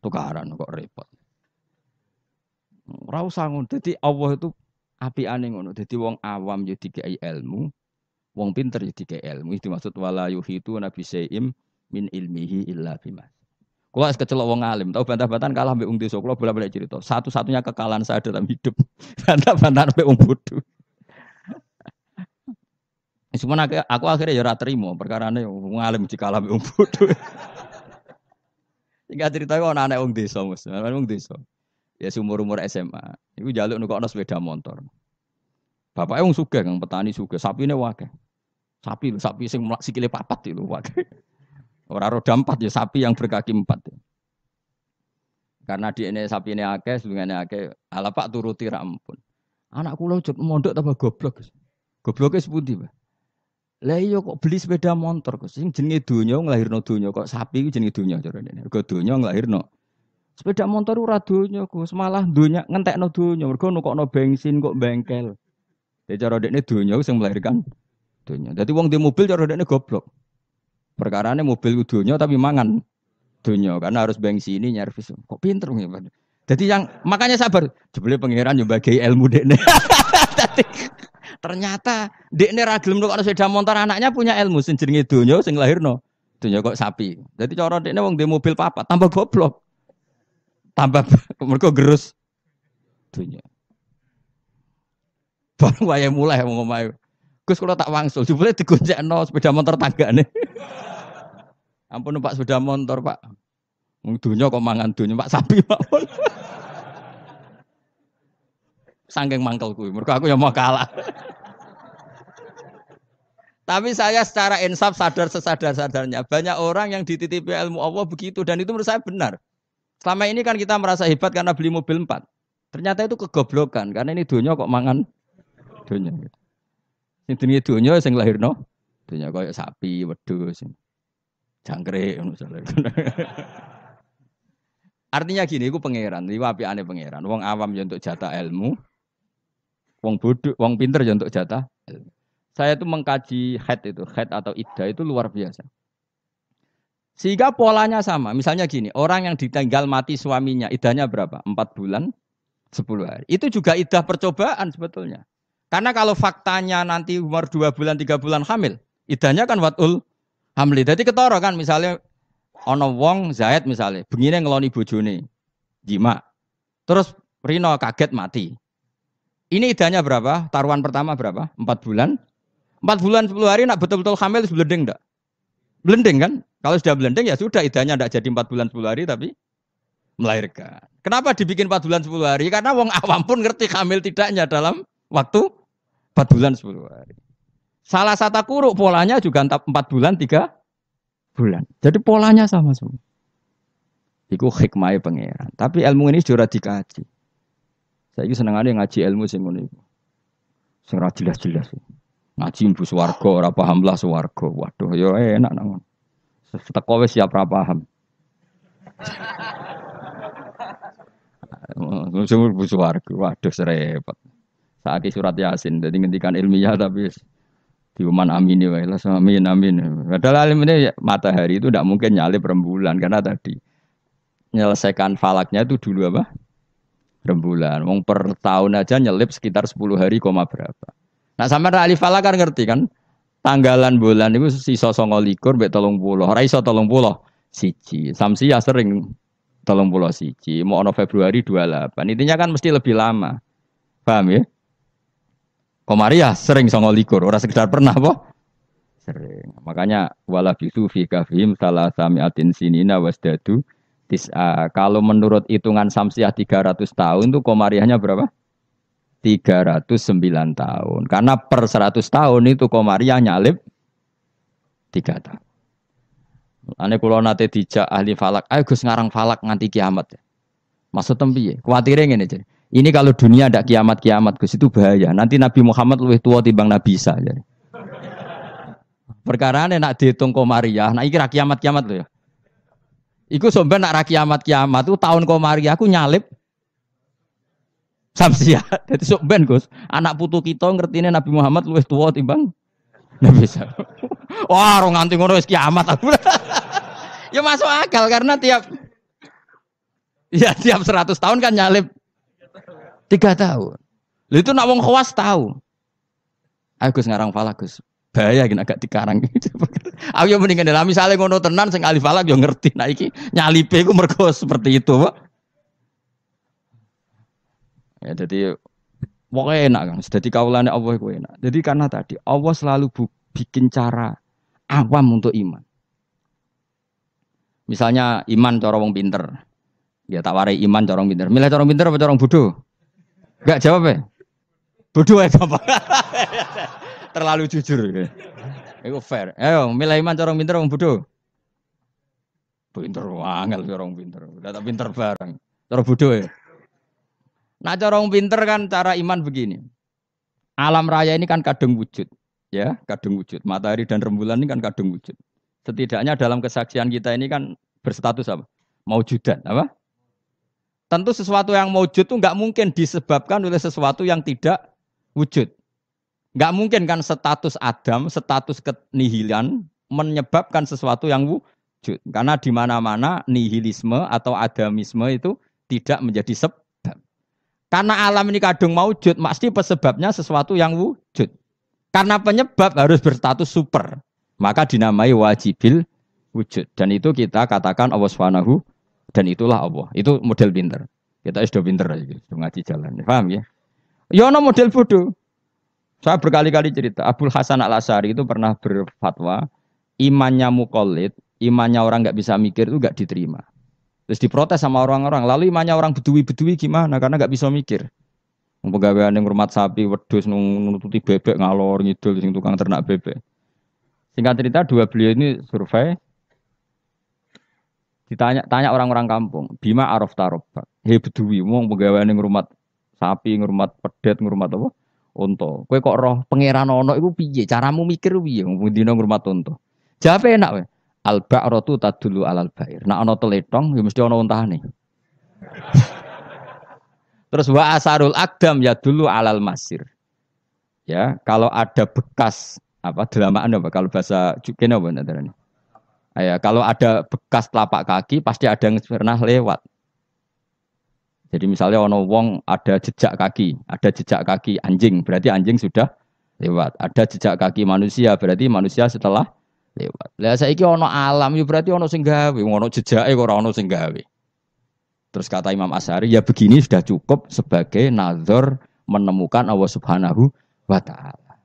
tukaran kok repot. Ora usah ngono. Dadi Allah itu apiane ngono. Dadi wong awam yo dikai ilmu, wong pinter yo dikai ilmu. Itu maksud wala yuhitu nabi saim min ilmihi illa bima. Kula kecelok wong alim, tau bantah-bantahan kalah mbek wong desa. Kula bolak-balik cerita. Satu-satunya kekalahan saya dalam hidup bantah-bantahan mbek wong bodho. Cuman aku akhirnya ya ora trimo, perkarane wong alim dikalah mbek wong bodho. Sing cerita kok ana anak wong desa, Mas. Wong desa. Ya umur SMA. Iku njaluk nukokno sepeda motor. Bapaknya wong sugih kang petani sugih, sapine wae. Sapi sing sikile papat itu wae. Ora roda 4 ya sapi yang berkaki 4. Karena di ini sapi ini akeh, sedungane akeh. Ala Pak turuti ra ampun. Anak kula ujug mondok tambah goblok. Gobloke sepundi, Pak? Lah iya kok beli sepeda motor kok sing jenenge donya nglahirno donya kok sapi ku jenenge donya cara dene. Mergo donya nglahirno. Sepeda motor ora donya Gus, malah donya ngentekno donya. Mergo nukokno bensin kok bengkel. Dadi cara dekne donya sing melahirkan donya. Dadi wong di mobil cara dekne goblok. Perkarane mobil ku donya tapi mangan donya karena harus bensini nyervis. Kok pinter ngene. Jadi yang makanya sabar. Jebule pangeran yo bagi ilmu dekne. Ternyata dekne ra gelem kok sepeda motor anaknya punya ilmu sing jenenge donya sing lahirno. Donya kok sapi. Jadi cara dekne wong di mobil papat tambah goblok. Tambah mergo gerus donya. Baru wae mulai wong omahe. Gus kula tak wangsul jebule digonjekno sepeda motor tanggane. Ampun numpak sepeda motor, Pak. Wong donya kok mangan donya Pak sapi mawon. Saking mangkel kuwi, mergo aku ya mau kalah. Tapi saya secara insaf sadar sesadar-sadarnya banyak orang yang dititipi ilmu Allah begitu dan itu menurut saya benar. Selama ini kan kita merasa hebat karena beli mobil 4. Ternyata itu kegoblokan karena ini donya kok mangan donya. Sing jenenge donya sing lahirno donya koyo sapi, wedhus, jangkrik ngono misale. Artinya gini, iku pangeran, iki apikane pangeran. Wong awam ya untuk jatah ilmu, wong bodoh, wong pinter ya untuk jatah ilmu. Saya itu mengkaji haid atau iddah itu luar biasa. Sehingga polanya sama. Misalnya gini, orang yang ditinggal mati suaminya, iddahnya berapa? 4 bulan, 10 hari. Itu juga iddah percobaan sebetulnya. Karena kalau faktanya nanti umur 2 bulan, 3 bulan hamil, iddahnya kan watul hamli. Jadi ketara kan misalnya ana wong Zaid misalnya, bengine ngeloni bojone, jima. Terus Rino kaget mati. Ini iddahnya berapa? Taruhan pertama berapa? 4 bulan. 4 bulan 10 hari nak betul-betul hamil blending enggak? Blending kan? Kalau sudah blending ya sudah iddahnya enggak jadi 4 bulan 10 hari tapi melahirkan. Kenapa dibikin 4 bulan 10 hari? Karena wong awam pun ngerti hamil tidaknya dalam waktu 4 bulan 10 hari. Salah satu kuruk polanya juga 4 bulan 3 bulan. Jadi polanya sama semua. Iku hikmahnya pangeran. Tapi ilmu ini sudah dikaji. Saya senengane ngaji ilmu sing ngono iku. Sing ra jelas-jelas. Ngaji mbu swarga ora paham lah swarga. Waduh ya enak nang. Teko wis siap ra paham. Sing mbu swarga. Waduh serepet. Saiki surat Yasin dadi ngendikan ilmiah tapi diuman amini wae lah amin. Padahal alim ini matahari itu tidak mungkin nyalip rembulan karena tadi menyelesaikan falaknya itu dulu apa? Rembulan. Wong per tahun aja nyelip sekitar 10 hari koma berapa. Nah sampean ahli falak kan ngerti kan? Tanggalan bulan itu sisa 29 mbek 30. Ora iso 30 siji. Samsiah sering 30 siji. Mau ono Februari 28. Intinya kan mesti lebih lama. Paham ya? Komariah sering 29. Ora sekedar pernah apa? Sering. Makanya wala bisu fi kafihim salah samiatin sinina wasdadu tis'a. Kalau menurut hitungan Samsiah 300 tahun itu komariahnya berapa? 309 tahun. Karena per 100 tahun itu komariah nyalip 3 tahun. Ane kula nate dijak ahli falak, ayo Gus ngarang falak nganti kiamat. Maksud piye? Kuwatire ngene aja. Ini kalau dunia ada kiamat-kiamat Gus itu bahaya. Nanti Nabi Muhammad lebih tua timbang Nabi Isa. Perkara nak dihitung komariah, nah iki ra kiamat-kiamat lho ya. Iku sampeyan nak ra kiamat-kiamat itu tahun komariah aku nyalip Samsiah. Jadi sok ben Gus, anak putu kita ngertine Nabi Muhammad luwih tuwa timbang Nabi Isa. Wah, ora nganti ngono wis kiamat aku. Ya masuk akal karena tiap 100 tahun kan nyalip 3 tahun. Lha itu nak wong khawas tahu. Ayo Gus ngarang falak Gus. Bahaya gini agak dikarang. Aku yo mendingan lah misale ngono tenan sing ahli falak yo ngerti. Nah iki nyalipe iku mergo seperti itu, Pak. Ya, jadi pokoknya enak kan. Jadi kaulane Allah itu enak. Jadi karena tadi Allah selalu bikin cara awam untuk iman. Misalnya iman cara wong pinter. Ya tak warai iman corong pinter. Milih corong pinter apa corong bodoh? Enggak jawab ya? Bodoh ya gampang. Terlalu jujur. Itu fair. Ayo, milih iman corong pinter orang bodoh. Pinter angel corong pinter. Udah tak pinter bareng. Corong bodoh ya. Nah corong pinter kan cara iman begini. Alam raya ini kan kadung wujud. Ya, kadung wujud. Matahari dan rembulan ini kan kadung wujud. Setidaknya dalam kesaksian kita ini kan berstatus apa? Maujudan, apa? Tentu sesuatu yang wujud itu nggak mungkin disebabkan oleh sesuatu yang tidak wujud. Nggak mungkin kan status Adam, status kenihilan menyebabkan sesuatu yang wujud. Karena di mana-mana nihilisme atau adamisme itu tidak menjadi sebab. Karena alam ini kadung maujud, pasti sebabnya sesuatu yang wujud. Karena penyebab harus berstatus super. Maka dinamai wajibil wujud. Dan itu kita katakan Allah Subhanahu dan itulah Allah. Itu model pinter. Kita sudah pinter aja, sudah ngaji jalan. Paham ya? Yono model bodoh. Saya berkali-kali cerita, Abdul Hasan Al-Asy'ari itu pernah berfatwa, imannya muqallid, imannya orang nggak bisa mikir itu nggak diterima. Terus diprotes sama orang-orang. Lalu imannya orang bedui-bedui gimana? Karena nggak bisa mikir. Pegawaian yang ngurmat sapi, wedhus, nututi bebek, ngalor, ngidul, sing tukang ternak bebek. Singkat cerita, dua beliau ini survei. Tanya orang-orang kampung, Bima Araf Tarobak. Hei bedui, wong pegawaian yang ngurmat sapi, ngurmat pedet, ngurmat apa? Unta. Kowe kok roh pangeran ono iku piye? Caramu mikir piye? Wong dina ngurmat unta. Jawabe enak wae. Al-ba'ratu tadullu alal ba'ir. Nek ana teletong ya mesti ana untane. Terus wa asarul aqdam ya dulu alal masir. Ya, kalau ada bekas apa delamaan apa kalau bahasa kene apa nandarane. Ya, kalau ada bekas telapak kaki pasti ada yang pernah lewat. Jadi misalnya ono wong ada jejak kaki anjing, berarti anjing sudah lewat. Ada jejak kaki manusia, berarti manusia setelah lewat. Lah saiki ono alam ya berarti ono sing gawe, ono jejake kok ora ono sing gawe. Terus kata Imam Asy'ari, ya begini sudah cukup sebagai nazar menemukan Allah Subhanahu wa taala.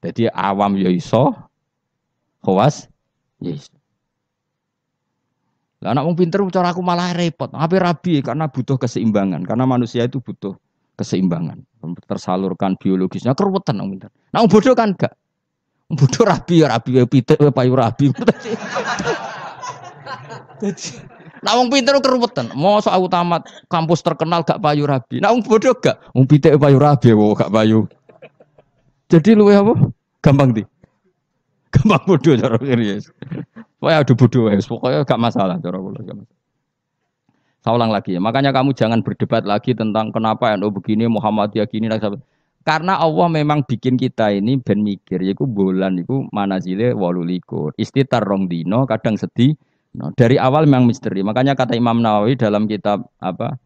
Jadi awam ya iso, khawas ya iso. Lah anak wong pinter cara aku malah repot. Apa rabi karena butuh keseimbangan. Karena manusia itu butuh keseimbangan. Tersalurkan biologisnya keruwetan wong pinter. Nah wong bodoh kan enggak. Wong bodoh rabi ya pitik ya payu rabi. Nah wong pinter keruwetan. Mosok aku tamat kampus terkenal gak payu rabi. Nah wong bodoh gak. Wong pitik payu rabi gak payu. Jadi luwe apa? Gampang di. Gampang bodoh cara pikir. Pokoknya ada bodoh ya, pokoknya gak masalah cara kula. Saya ulang lagi ya, makanya kamu jangan berdebat lagi tentang kenapa NU begini, Muhammadiyah gini. Karena Allah memang bikin kita ini ben mikir, yaitu bulan itu manazile 18. Istitar rong dino, kadang sedih. No, dari awal memang misteri. Makanya kata Imam Nawawi dalam kitab apa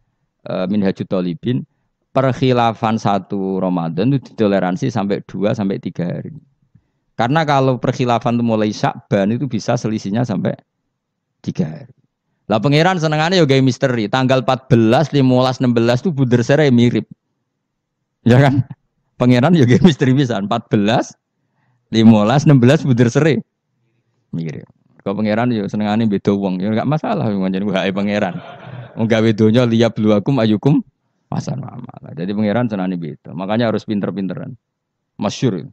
Minhajut Thalibin, perkhilafan satu Ramadan itu ditoleransi sampai 2 sampai 3 hari. Karena kalau perkhilafan itu mulai Sya'ban itu bisa selisihnya sampai 3 hari. Lah pangeran senengannya ya gawe misteri. Tanggal 14, 15, 16 itu bunder sere mirip. Ya kan? Pangeran ya gawe misteri pisan. 14, 15, 16 bunder sere mirip. Kalau pangeran ya senengannya beda wong. Ya enggak masalah ngajen wae pangeran. Wong gawe donya liyabluwakum ayyukum ahsanu amala. Jadi pangeran senengane beda. Makanya harus pinter-pinteran. Masyhur.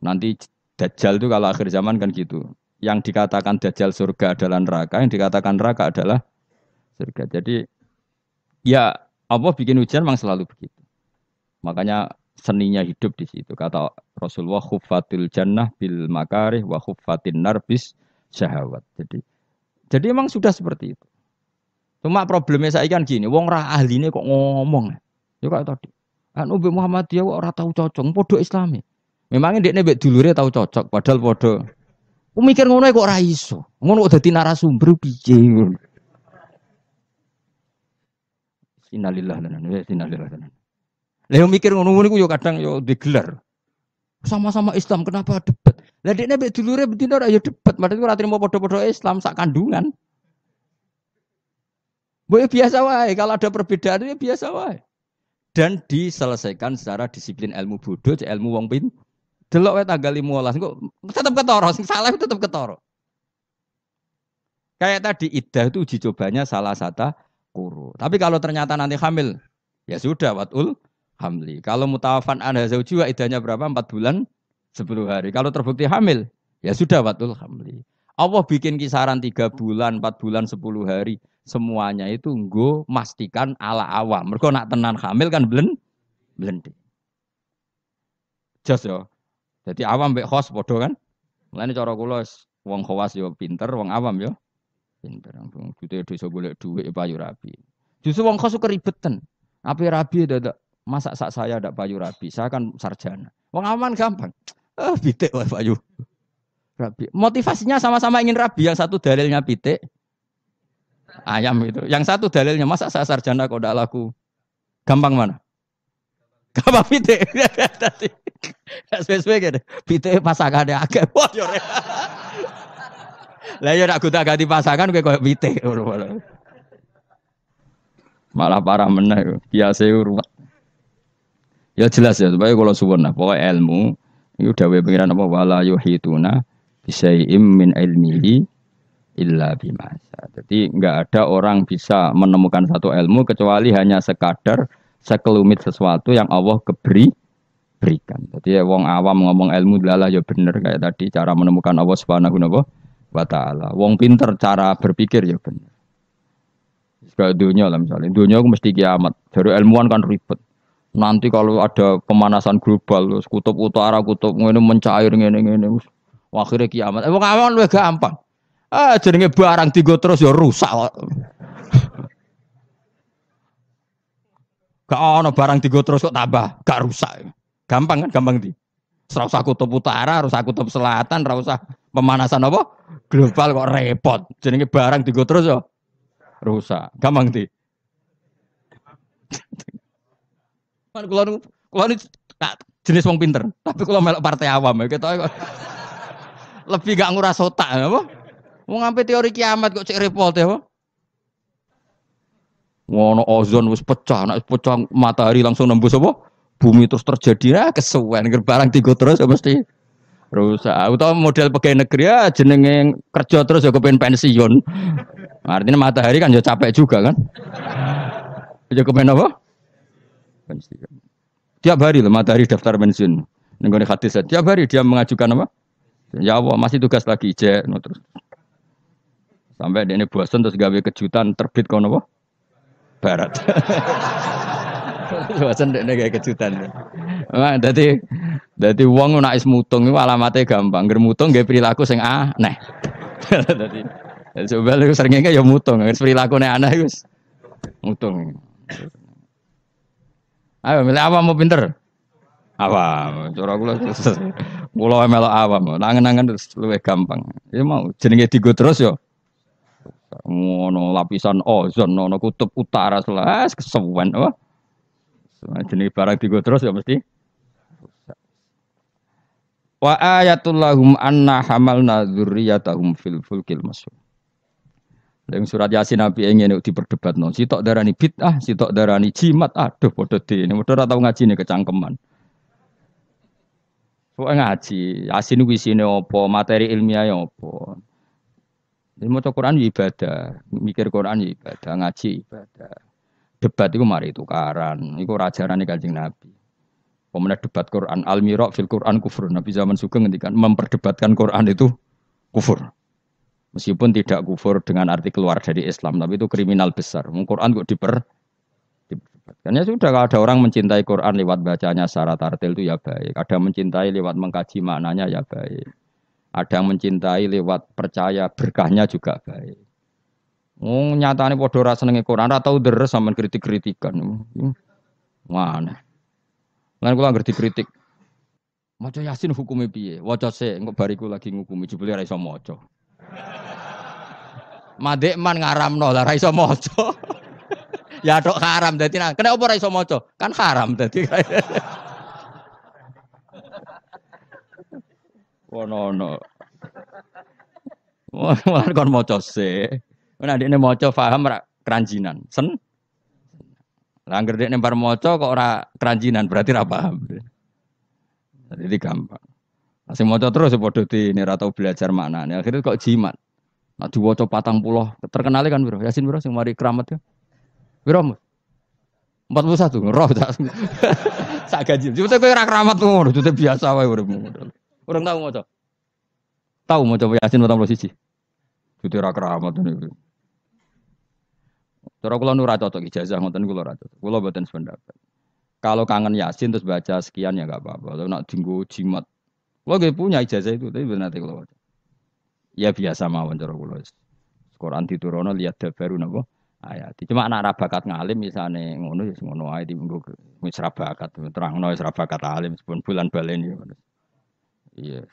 Nanti Dajjal itu kalau akhir zaman kan gitu. Yang dikatakan Dajjal surga adalah neraka, yang dikatakan neraka adalah surga. Jadi ya Allah bikin ujian memang selalu begitu. Makanya seninya hidup di situ. Kata Rasulullah khuffatil jannah bil makarih wa khuffatin nar bis syahawat. Jadi memang sudah seperti itu. Cuma problemnya saya kan gini, wong ra ahline kok ngomong. Ya kayak tadi. Anu Muhammadiyah kok ora tau cocok, padha Islami. Memangnya dia nebek dulure tahu cocok, padahal podo. Aku mikir ngono kok ora iso. Ngono kok dadi narasumber piye ngono. Innalillahi wa inna ilaihi raji'un. Lah mikir ngono niku yo kadang yo digelar. Sama-sama Islam kenapa debat? Lah dekne nebek dulure betina ora yo debat, padahal ora trimo podo-podo Islam sak kandungan. Boleh biasa wae, kalau ada perbedaan ya biasa wae. Dan diselesaikan secara disiplin ilmu bodoh, ilmu wong pinter. Delok wae tanggal 15 kok tetep ketara, sing salah tetep ketara. Kayak tadi iddah itu uji cobanya salah satu kuru. Tapi kalau ternyata nanti hamil, ya sudah watul hamli. Kalau mutawafan anha zaujiwa idahnya berapa? 4 bulan 10 hari. Kalau terbukti hamil, ya sudah watul hamli. Allah bikin kisaran 3 bulan, 4 bulan, 10 hari. Semuanya itu nggo mastikan ala awam. Mergo nak tenan hamil kan blende. Jos yo. Jadi awam mbek khos padha kan? Mulane cara kula wong khawas yo pinter, wong awam yo pinter. Dite desa golek dhuwit payu rabi. Justru wong khos keribetan. Ape rabi dadak masak sak saya ndak payu rabi. Saya kan sarjana. Wong aman gampang. Pitik wae payu rabi. Motivasinya sama-sama ingin rabi. Yang satu dalilnya pitik ayam itu. Yang satu dalilnya masa saya sarjana kok ndak laku. Gampang mana? Gampang pitik. Sesuai gitu. Pitik pasangane akeh. Lah ya nak gonta ganti pasangan koyo pitik ngono. Malah parah meneh biasa ruwet. Ya jelas ya supaya kalau suwun nah pokoke ilmu iku dawuhe pengiran apa wala yuhituna bisyai'im min ilmihi illa bima. Jadi enggak ada orang bisa menemukan satu ilmu kecuali hanya sekadar sekelumit sesuatu yang Allah berikan. Jadi wong awam ngomong ilmu adalah ya bener kayak tadi cara menemukan Allah Subhanahu wa ta'ala. Wong pinter cara berpikir ya bener. Kayak dunia lah misalnya. Dunia aku mesti kiamat. Dari ilmuwan kan ribet. Nanti kalau ada pemanasan global, kutub utara, kutub ini mencair ngene-ngene. Akhirnya kiamat. Wong awam lebih gampang. Jenenge barang tiga terus ya rusak. Gak ono barang tiga terus kok tambah gak rusak. Gampang kan, gampang di. Ora usah kutub utara, ora usah kutub selatan, ora usah pemanasan apa? Global kok repot. Jenenge barang tiga terus ya rusak. Gampang di. Kan kula jenis wong pinter, tapi kula melok partai awam ya ketok lebih gak nguras otak apa? Wong ampe teori kiamat kok cek repot ya apa? Ngono ozon wis pecah, nek pecah matahari langsung nembus apa? Bumi terus terjadi kesuwen barang tiga terus ya mesti rusak. Utawa model pegawai negeri ya jenenge kerja terus ya kepen pensiun. Artinya matahari kan ya capek juga kan. Ya kepen apa? Pensiun. Tiap hari loh matahari daftar pensiun. Nenggone hadis tiap hari dia mengajukan apa? Ya Allah masih tugas lagi cek terus. Sampai dia ini bosan terus gawe kejutan terbit kono apa? Barat. Bosan dia kayak kejutan. Wah, dadi wong nek is mutung iku alamate gampang. Ngger mutung nggih perilaku sing aneh. Dadi coba lu seringnya ya mutung, perilaku aneh iku mutung. Ayo milih awam mau pinter. Awam, cara kula melok awam. Nangen-nangen terus luwih gampang. Ya mau jenenge digo terus ya. Ngono lapisan ozon, ono kutub utara selas kesuwen apa. Jenenge barang digo terus ya mesti. Wa ayatul lahum anna hamalna dzurriyyatahum fil fulkil masyhur. Yang surat Yasin Nabi ingin diperdebatno. Sitok darani bid'ah, sitok darani jimat. Aduh padha dene. Padha ora tau ngajine kecangkeman. Kok ngaji, Yasin ku isine apa, materi ilmiah apa. Maca Quran ya ibadah, mikir Quran ya ibadah, ngaji ibadah. Debat iku mari tukaran. Iku ajarane Kanjeng Nabi. Pemenang debat Quran, al-mira' fil Quran kufur. Nabi zaman Sugeng ngendikan memperdebatkan Quran itu kufur. Meskipun tidak kufur dengan arti keluar dari Islam, tapi itu kriminal besar. Quran kok diperdebatkan. Ya sudah, kalau ada orang mencintai Quran lewat bacanya secara tartil itu ya baik. Ada yang mencintai lewat mengkaji maknanya ya baik. Ada yang mencintai lewat percaya berkahnya juga baik. Nyatane padha ora senenge Quran, ora tau deres sampean kritik-kritikan. Mana? Lan kula ngerti kritik. Maca Yasin hukume piye? Waca sik, engko bariku lagi ngukumi jebule ora iso maca. Madekman ngaramno lah ora iso maca. Ya tok haram dadi kenapa ora iso maca? Kan haram dadi. Ono. Wah kon maca sik. Nek ndekne maca paham ra keranjinan. Lah anggere dekne bar maca kok ora keranjinan berarti ra paham. Jadi gampang. Masih maca terus padha dene ora tau belajar maknane. Akhirnya kok jimat. Nah diwaca 40 terkenal kan bro. Yasin bro sing mari keramat ya. Piro? 41 roh tak. Sak gaji. Cuma kowe ora keramat ngono, itu biasa wae uripmu. Urung tau maca. Tahu maca Yasin 41. Itu ora keramat niku. Cara kula nu ora cocok ijazah ngoten kula ora cocok. Kula mboten sependapat. Kalau kangen Yasin terus baca sekian ya enggak apa-apa. Kalau nak dinggo jimat. Kula nggih punya ijazah itu tapi bener nanti kula baca. Ya biasa mawon cara kula. Quran diturunno lihat dabaru napa ayat. Cuma anak ra bakat ngalim misane ngono ya ngono ae dienggo wis ra bakat terangno wis ra bakat alim sepun bulan baleni. Iya.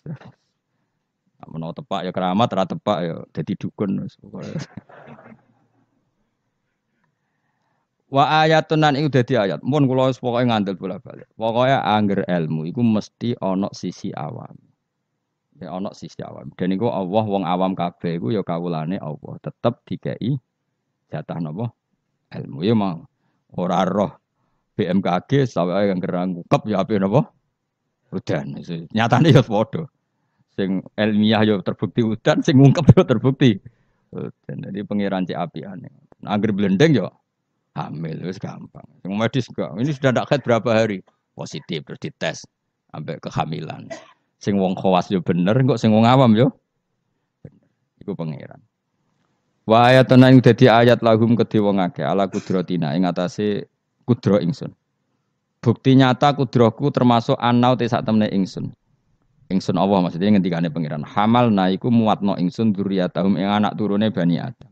Menawa tepak ya keramat, ra tepak ya dadi dukun wis pokoke. Wa ayatun nan iku dadi ayat. Mun kula wis pokoke ngandel bola-balik. Pokoke angger ilmu iku mesti ana sisi awam. Ya ana sisi awam. Dan iku Allah wong awam kabeh iku ya kawulane Allah. Tetep dikei jatah napa? Ilmu ya mau. Ora roh BMKG sawake yang gerang ngukep ya ape napa? Udan. Nyatane ya padha. Sing ilmiah yo terbukti udan, sing ngungkep yo terbukti. Udan. Jadi pangeran cek apiane. Angger blendeng yo hamil wis gampang. Sing medis enggak. Ini sudah ndak haid berapa hari? Positif terus dites sampai kehamilan. Sing wong khawas yo bener, kok sing wong awam yo bener. Iku pangeran. Wa ayatun ing dadi ayat lahum kedhe wong akeh ala kudratina ing atase kudra ingsun. Bukti nyata kudraku termasuk anau te sak temene ingsun. Ingsun Allah maksudnya ngendikane pangeran. Hamalna iku muatno ingsun dzurriyyatahum ing anak turune Bani Adam.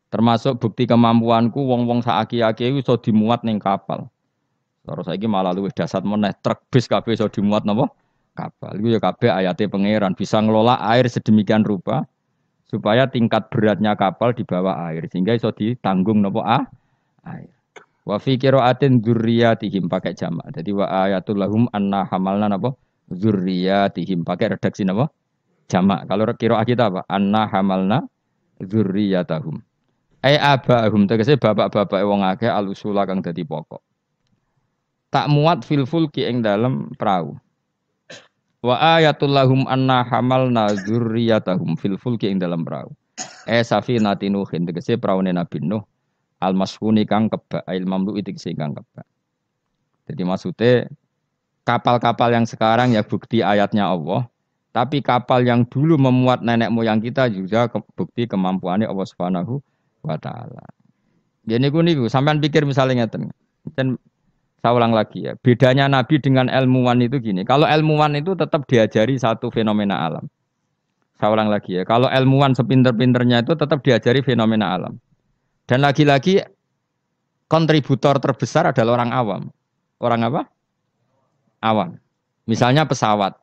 Termasuk bukti kemampuanku wong-wong saaki-aki iso dimuat ning kapal. Terus saiki malah luwih dasar meneh truk bis kabeh iso dimuat napa? Kapal. Iku ya kabeh ayate pangeran bisa ngelola air sedemikian rupa supaya tingkat beratnya kapal di bawah air sehingga iso ditanggung napa air. Wa fi qiraatin dzurriyyatihim pakai jamak. Jadi wa ayatul lahum anna hamalna napa? Dzurriyyatihim pakai redaksi napa? Jamak. Kalau qiraat kita apa? Anna hamalna dzurriyyatahum. Ai abahum tegese bapak-bapak wong akeh alusula kang dadi pokok. Tak muat fil fulki ing dalem perahu. Wa ayatul lahum anna hamalna dzurriyyatahum fil fulki ing dalem perahu. Safinatin Nuhin tegese praune Nabi Nuh al-masfuni kang kebak ail mamlu tegese kang kebak. Jadi maksudnya kapal-kapal yang sekarang ya bukti ayatnya Allah, tapi kapal yang dulu memuat nenek moyang kita juga bukti kemampuannya Allah Subhanahu wa taala. Ya niku sampean pikir misalnya ngeten. Dan saya ulang lagi ya, bedanya Nabi dengan ilmuwan itu gini. Kalau ilmuwan itu tetap diajari satu fenomena alam. Saya ulang lagi ya, kalau ilmuwan sepinter-pinternya itu tetap diajari fenomena alam. Dan lagi-lagi kontributor terbesar adalah orang awam. Orang apa? Awam. Misalnya pesawat.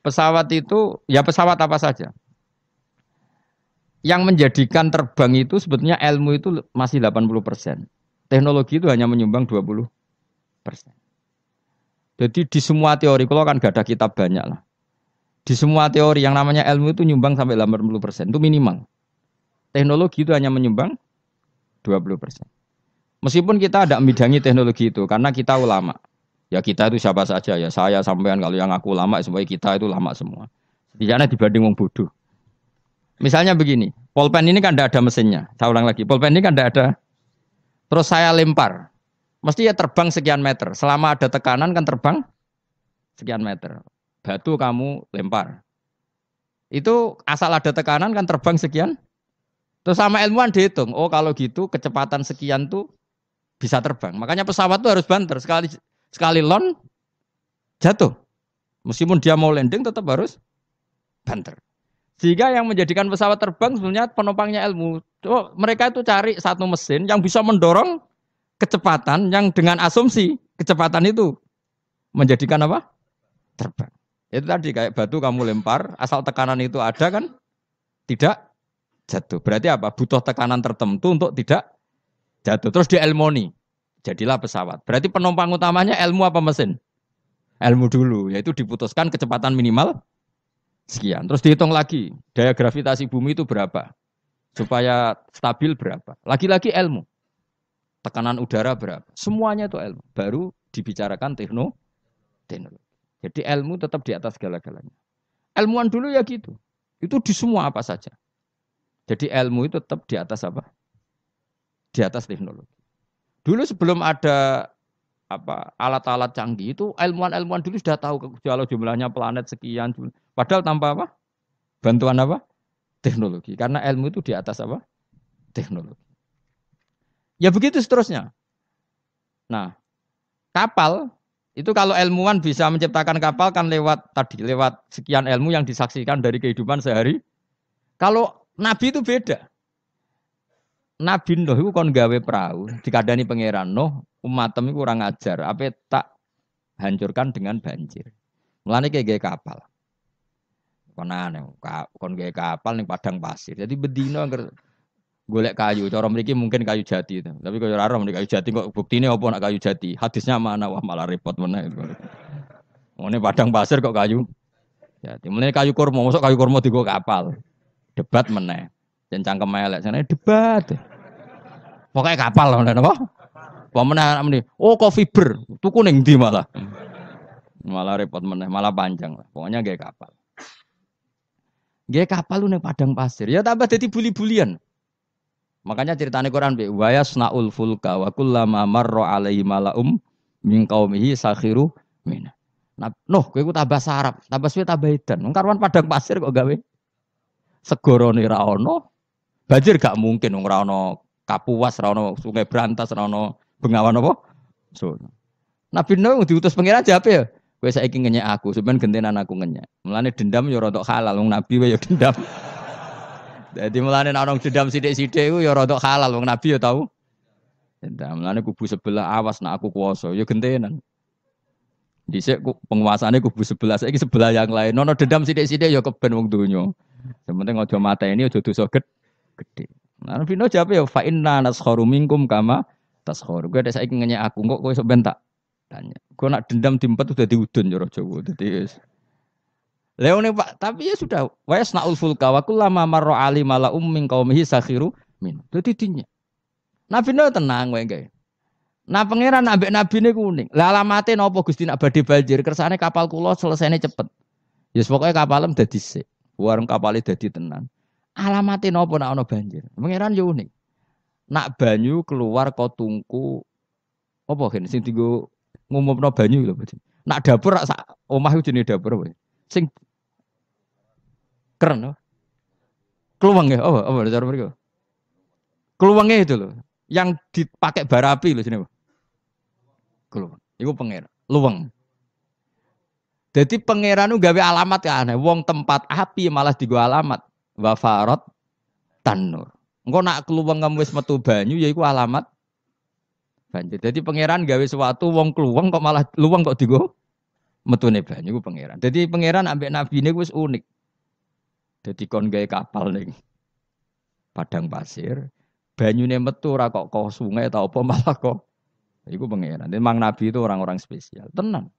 Pesawat itu, ya pesawat apa saja. Yang menjadikan terbang itu sebetulnya ilmu itu masih 80%. Teknologi itu hanya menyumbang 20%. Jadi di semua teori, kalau kan gak ada kitab banyak lah. Di semua teori yang namanya ilmu itu nyumbang sampai 80%. Itu minimal. Teknologi itu hanya menyumbang 20%. Meskipun kita ada membidangi teknologi itu, karena kita ulama. Ya kita itu siapa saja ya, saya sampean kalau yang aku ulama, semuanya kita itu ulama semua. Setidaknya dibanding wong bodoh. Misalnya begini, pulpen ini kan tidak ada mesinnya. Saya ulang lagi, pulpen ini kan tidak ada. Terus saya lempar, mesti ya terbang sekian meter. Selama ada tekanan kan terbang sekian meter. Batu kamu lempar. Itu asal ada tekanan kan terbang sekian. Terus sama ilmuwan dihitung, oh kalau gitu kecepatan sekian tuh bisa terbang. Makanya pesawat tuh harus banter. Sekali lon jatuh. Meskipun dia mau landing tetap harus banter. Sehingga yang menjadikan pesawat terbang sebenarnya penumpangnya ilmu. Oh, mereka itu cari satu mesin yang bisa mendorong kecepatan yang dengan asumsi kecepatan itu menjadikan apa? Terbang. Itu tadi kayak batu kamu lempar, asal tekanan itu ada kan tidak jatuh. Berarti apa? Butuh tekanan tertentu untuk tidak jatuh. Terus dielmoni. Jadilah pesawat. Berarti penumpang utamanya ilmu apa mesin? Ilmu dulu. Yaitu diputuskan kecepatan minimal sekian. Terus dihitung lagi. Daya gravitasi bumi itu berapa? Supaya stabil berapa? Lagi-lagi ilmu. Tekanan udara berapa? Semuanya itu ilmu. Baru dibicarakan teknologi. Jadi ilmu tetap di atas segala-galanya. Ilmuwan dulu ya gitu. Itu di semua apa saja. Jadi ilmu itu tetap di atas apa? Di atas teknologi. Dulu sebelum ada alat-alat canggih itu ilmuwan-ilmuwan dulu sudah tahu kalau jumlahnya planet sekian. Padahal tanpa apa? Bantuan apa? Teknologi. Karena ilmu itu di atas apa? Teknologi. Ya begitu seterusnya. Nah, kapal itu kalau ilmuwan bisa menciptakan kapal kan lewat sekian ilmu yang disaksikan dari kehidupan sehari. Kalau Nabi itu beda. Nabi Nuh itu kon gawe perahu, dikadani pangeran Nuh, umatem itu kurang ajar, apa tak hancurkan dengan banjir. Mulane kayak gawe kapal. Kon aneh, kon gawe kapal ning padang pasir. Jadi bedino angger golek kayu, cara mriki mungkin kayu jati itu. Tapi kaya ora mriki kayu jati kok buktine apa nak kayu jati? Hadisnya mana? Wah malah repot meneh. Ngene padang pasir kok kayu jati. Mulane kayu kurma, mosok kayu kurma digo kapal. Debat meneh. Jan cangkem elek, sana debat. Pokoknya kapal lah, apa? Pemenang ini, oh kok fiber, tuku ning ndi malah repot meneh, malah panjang lah. Pokoknya gaya kapal. Gaya kapal lu ning padang pasir, ya tambah jadi buli-bulian. Makanya ceritane Quran be, wa yasnaul fulka wa kullama marra alaihi malaum min qaumihi sakhiru min. Nah, kowe ku tambah sarap, tambah suwe tambah edan. Wong karuan padang pasir kok gawe segorone ra ono. Banjir gak mungkin wong ra ono Kapuas, ra ono Sungai Brantas, ra ono Bengawan apa? So. Nabi Nuh diutus pangeran jape ya. Kowe saiki ngenyek aku, sampean gentenan aku ngenyek. Mulane dendam ya rada halal wong nabi wae ya dendam. Dadi mulane nek ana dendam sithik-sithik iku ya rada halal wong nabi ya tau. Dendam. Mulane kubu sebelah awas nek aku kuwasa ya gentenan. Dhisik penguasane kubu sebelah, saiki sebelah yang lain. Ono dendam sithik-sithik ya keben wong donya. Sementing aja mateni aja dosa gede. Nah, Nabi Nuh jawab ya fa inna naskharu minkum kama taskhur. Kowe saiki ngenyek aku kok kowe sok ben tak tanya. Kowe nak dendam diempet udah diudun cara Jawa. Dadi wis. Leone Pak, tapi ya sudah wa yasnaul fulka wa kullama marra ali mala min qaumihi sakhiru min. Dadi dinya. Nabi Nuh tenang wae gae. Nah pangeran ambek nabine kuning. Lah alamate napa Gusti nak badhe banjir kersane kapal kula selesainya cepet. Ya yes, pokoknya kapalem dadi sik. Warung kapale dadi tenan. Alamate napa nek ana banjir? Pangeran yo unik. Nak banyu keluar kok tungku apa gen sing dienggo ngumumno banyu lho. Nak dapur sak omah iku jenenge dapur apa? Sing keren loh. Kluweng ya, apa cara mriko? Kluwenge itu loh. Yang dipakai bara api lho jenenge. Kluweng. Iku pangeran. Luweng. Jadi pangeran ku gawe alamat ya aneh. Wong tempat api malah digo alamat. Wa farat tanur. Engko nak kluweng kamu wis metu banyu ya iku alamat banjir. Jadi pangeran gawe sesuatu wong kluweng kok malah luweng kok digo metune banyu iku pangeran. Jadi pangeran ambek nabine wis unik. Jadi kon gawe kapal ning padang pasir, banyune metu ora kok sungai ta apa malah kok iku pangeran. Memang nabi itu orang-orang spesial. Tenan.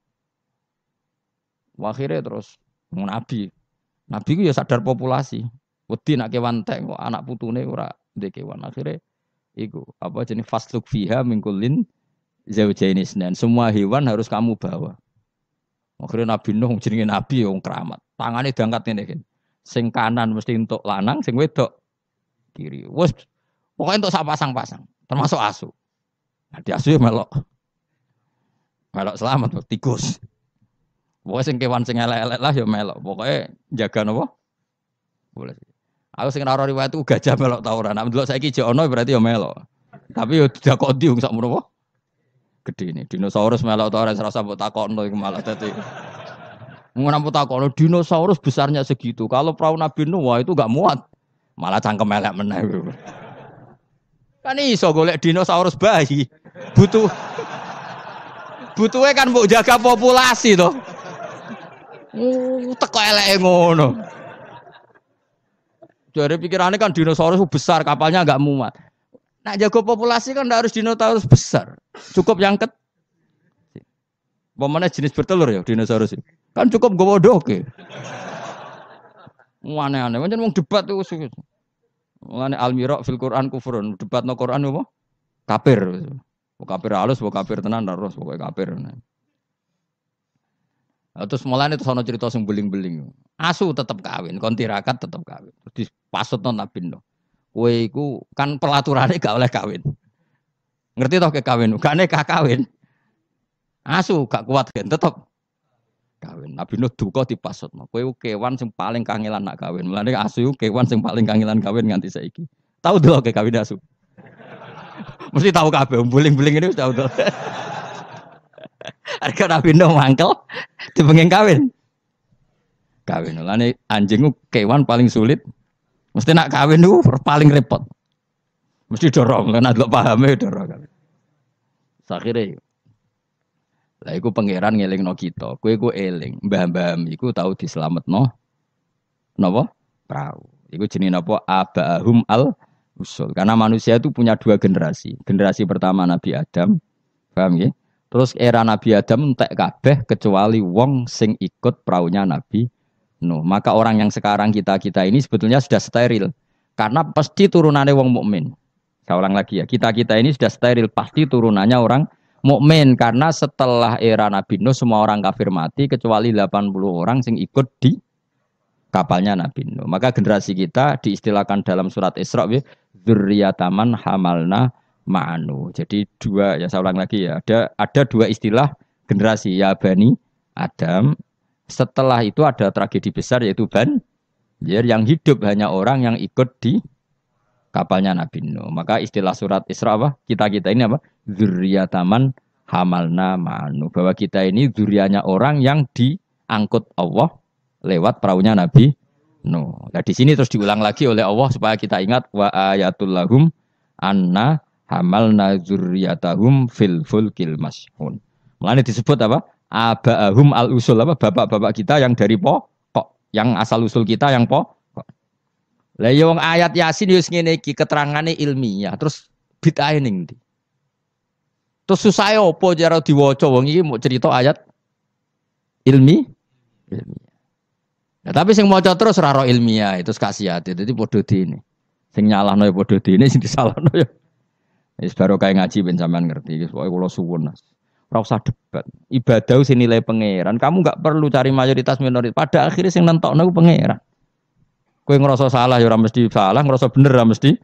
Akhirnya terus nabi ku ya sadar populasi. Wedi nak kewan tek kok anak putune ora ndek kewan. Akhirnya iku apa jenis fasluk fiha min kullin zawjaini isnan. Semua hewan harus kamu bawa. Akhirnya Nabi Nuh jenenge nabi wong keramat. Tangane diangkat ngene iki. Sing kanan mesti entuk lanang, sing wedok kiri. Wes pokoke entuk sak pasang-pasang, termasuk asu. Nah, di asu ya melok selamat tikus. Pokoknya sing kewan sing elek-elek lah ya melok. Pokoknya jaga napa? Boleh. Aku sing ora riwayat itu gajah melok ta ora. Nek ndelok saiki jek ono berarti ya melok. Tapi yo didakoni wong sakmono apa? Gede ini. Dinosaurus melok ta ora serasa mbok takokno iku malah dadi. Ngono mbok takokno dinosaurus besarnya segitu. Kalau perahu Nabi Nuh wah itu enggak muat. Malah cangkem elek meneh. Kan iso golek dinosaurus bayi. Butuhe kan mbok jaga populasi to. Teko eleke ngono. Dari pikirannya kan dinosaurus besar, kapalnya agak muat. Nah jago populasi kan tidak harus dinosaurus besar. Cukup yang Pemana jenis bertelur ya dinosaurus. Kan cukup gowo doke. Aneh-aneh. Macam mau debat tuh. Mulane al-mira' fil Quran kufrun. Debat no Quran apa? Kafir. Kafir halus, kafir tenan terus pokoke kafir. Terus mulane terus ana cerita sing beling-beling. Asu tetep kawin, kon tirakat tetep kawin. Terus dipasutno Nabi Nuh. Kowe iku kan pelaturane gak oleh kawin. Ngerti toh kawin, gak nekah kawin. Asu gak kuat kan tetep kawin. Nabi Nuh duka dipasutno. Kowe kewan sing paling kangelan nak kawin. Mulane asu kewan sing paling kangelan kawin nganti saiki. Tahu dulu ke kawin asu. Mesti tahu kabeh, buling-buling ini tahu dulu. Harga Nabi Nuh mangkel dipengen kawin. Kawin. Mulane anjing kewan paling sulit. Mesti nak kawin itu paling repot. Mesti dorong, karena delok pahame dorong kawin. Sakhire lah iku pangeran ngelingno kita. Kowe iku eling, mbah-mbah iku tau dislametno napa? Prau. Iku jenenge napa? Abahum al-usul. Karena manusia itu punya dua generasi. Generasi pertama Nabi Adam, paham nggih? Terus era Nabi Adam entek kabeh kecuali wong sing ikut praunya Nabi Nuh. Maka orang yang sekarang kita ini sebetulnya sudah steril. Karena pasti turunannya wong mukmin. Saya ulang lagi ya, kita ini sudah steril, pasti turunannya orang mukmin karena setelah era Nabi Nuh semua orang kafir mati kecuali 80 orang yang ikut di kapalnya Nabi Nuh. Maka generasi kita diistilahkan dalam surat Isra dzurriyyataman hamalna ma'anu. Jadi dua, ya saya ulang lagi ya, ada dua istilah generasi ya Bani Adam. Setelah itu ada tragedi besar yaitu Banjir yang hidup hanya orang yang ikut di kapalnya Nabi Nuh. Maka istilah surat Isra apa? Kita ini apa? Dzurriyyataman hamalna ma'anu. Bahwa kita ini dzurriyyahnya orang yang diangkut Allah lewat perahunya Nabi Nuh. Nah, di sini terus diulang lagi oleh Allah supaya kita ingat wa ayatul lahum anna hamalna dzurriyyatahum fil fulkil mashhun. Mulane disebut apa? Abahum al-usul apa? Bapak-bapak kita yang dari pokok, yang asal usul kita yang pokok. Lah ya wong ayat Yasin yo ngene iki keterangane ilmiah, terus bid'ah ning ndi? Terus susah opo cara diwaca wong iki mau cerita ayat ilmiah. Nah, tapi sing maca terus ora ro ilmiah itu khasiat. Dadi padha dene. Sing nyalahno ya padha dene, sing disalahno ya. Wis baru kae ngaji ben sampean ngerti. Wis pokoke kula suwun Mas. Ora usah debat. Ibadah sing nilai pangeran. Kamu enggak perlu cari mayoritas minoritas. Pada akhirnya sing nentokno ku pangeran. Kowe ngerasa salah ya ora mesti salah, ngerasa bener ora mesti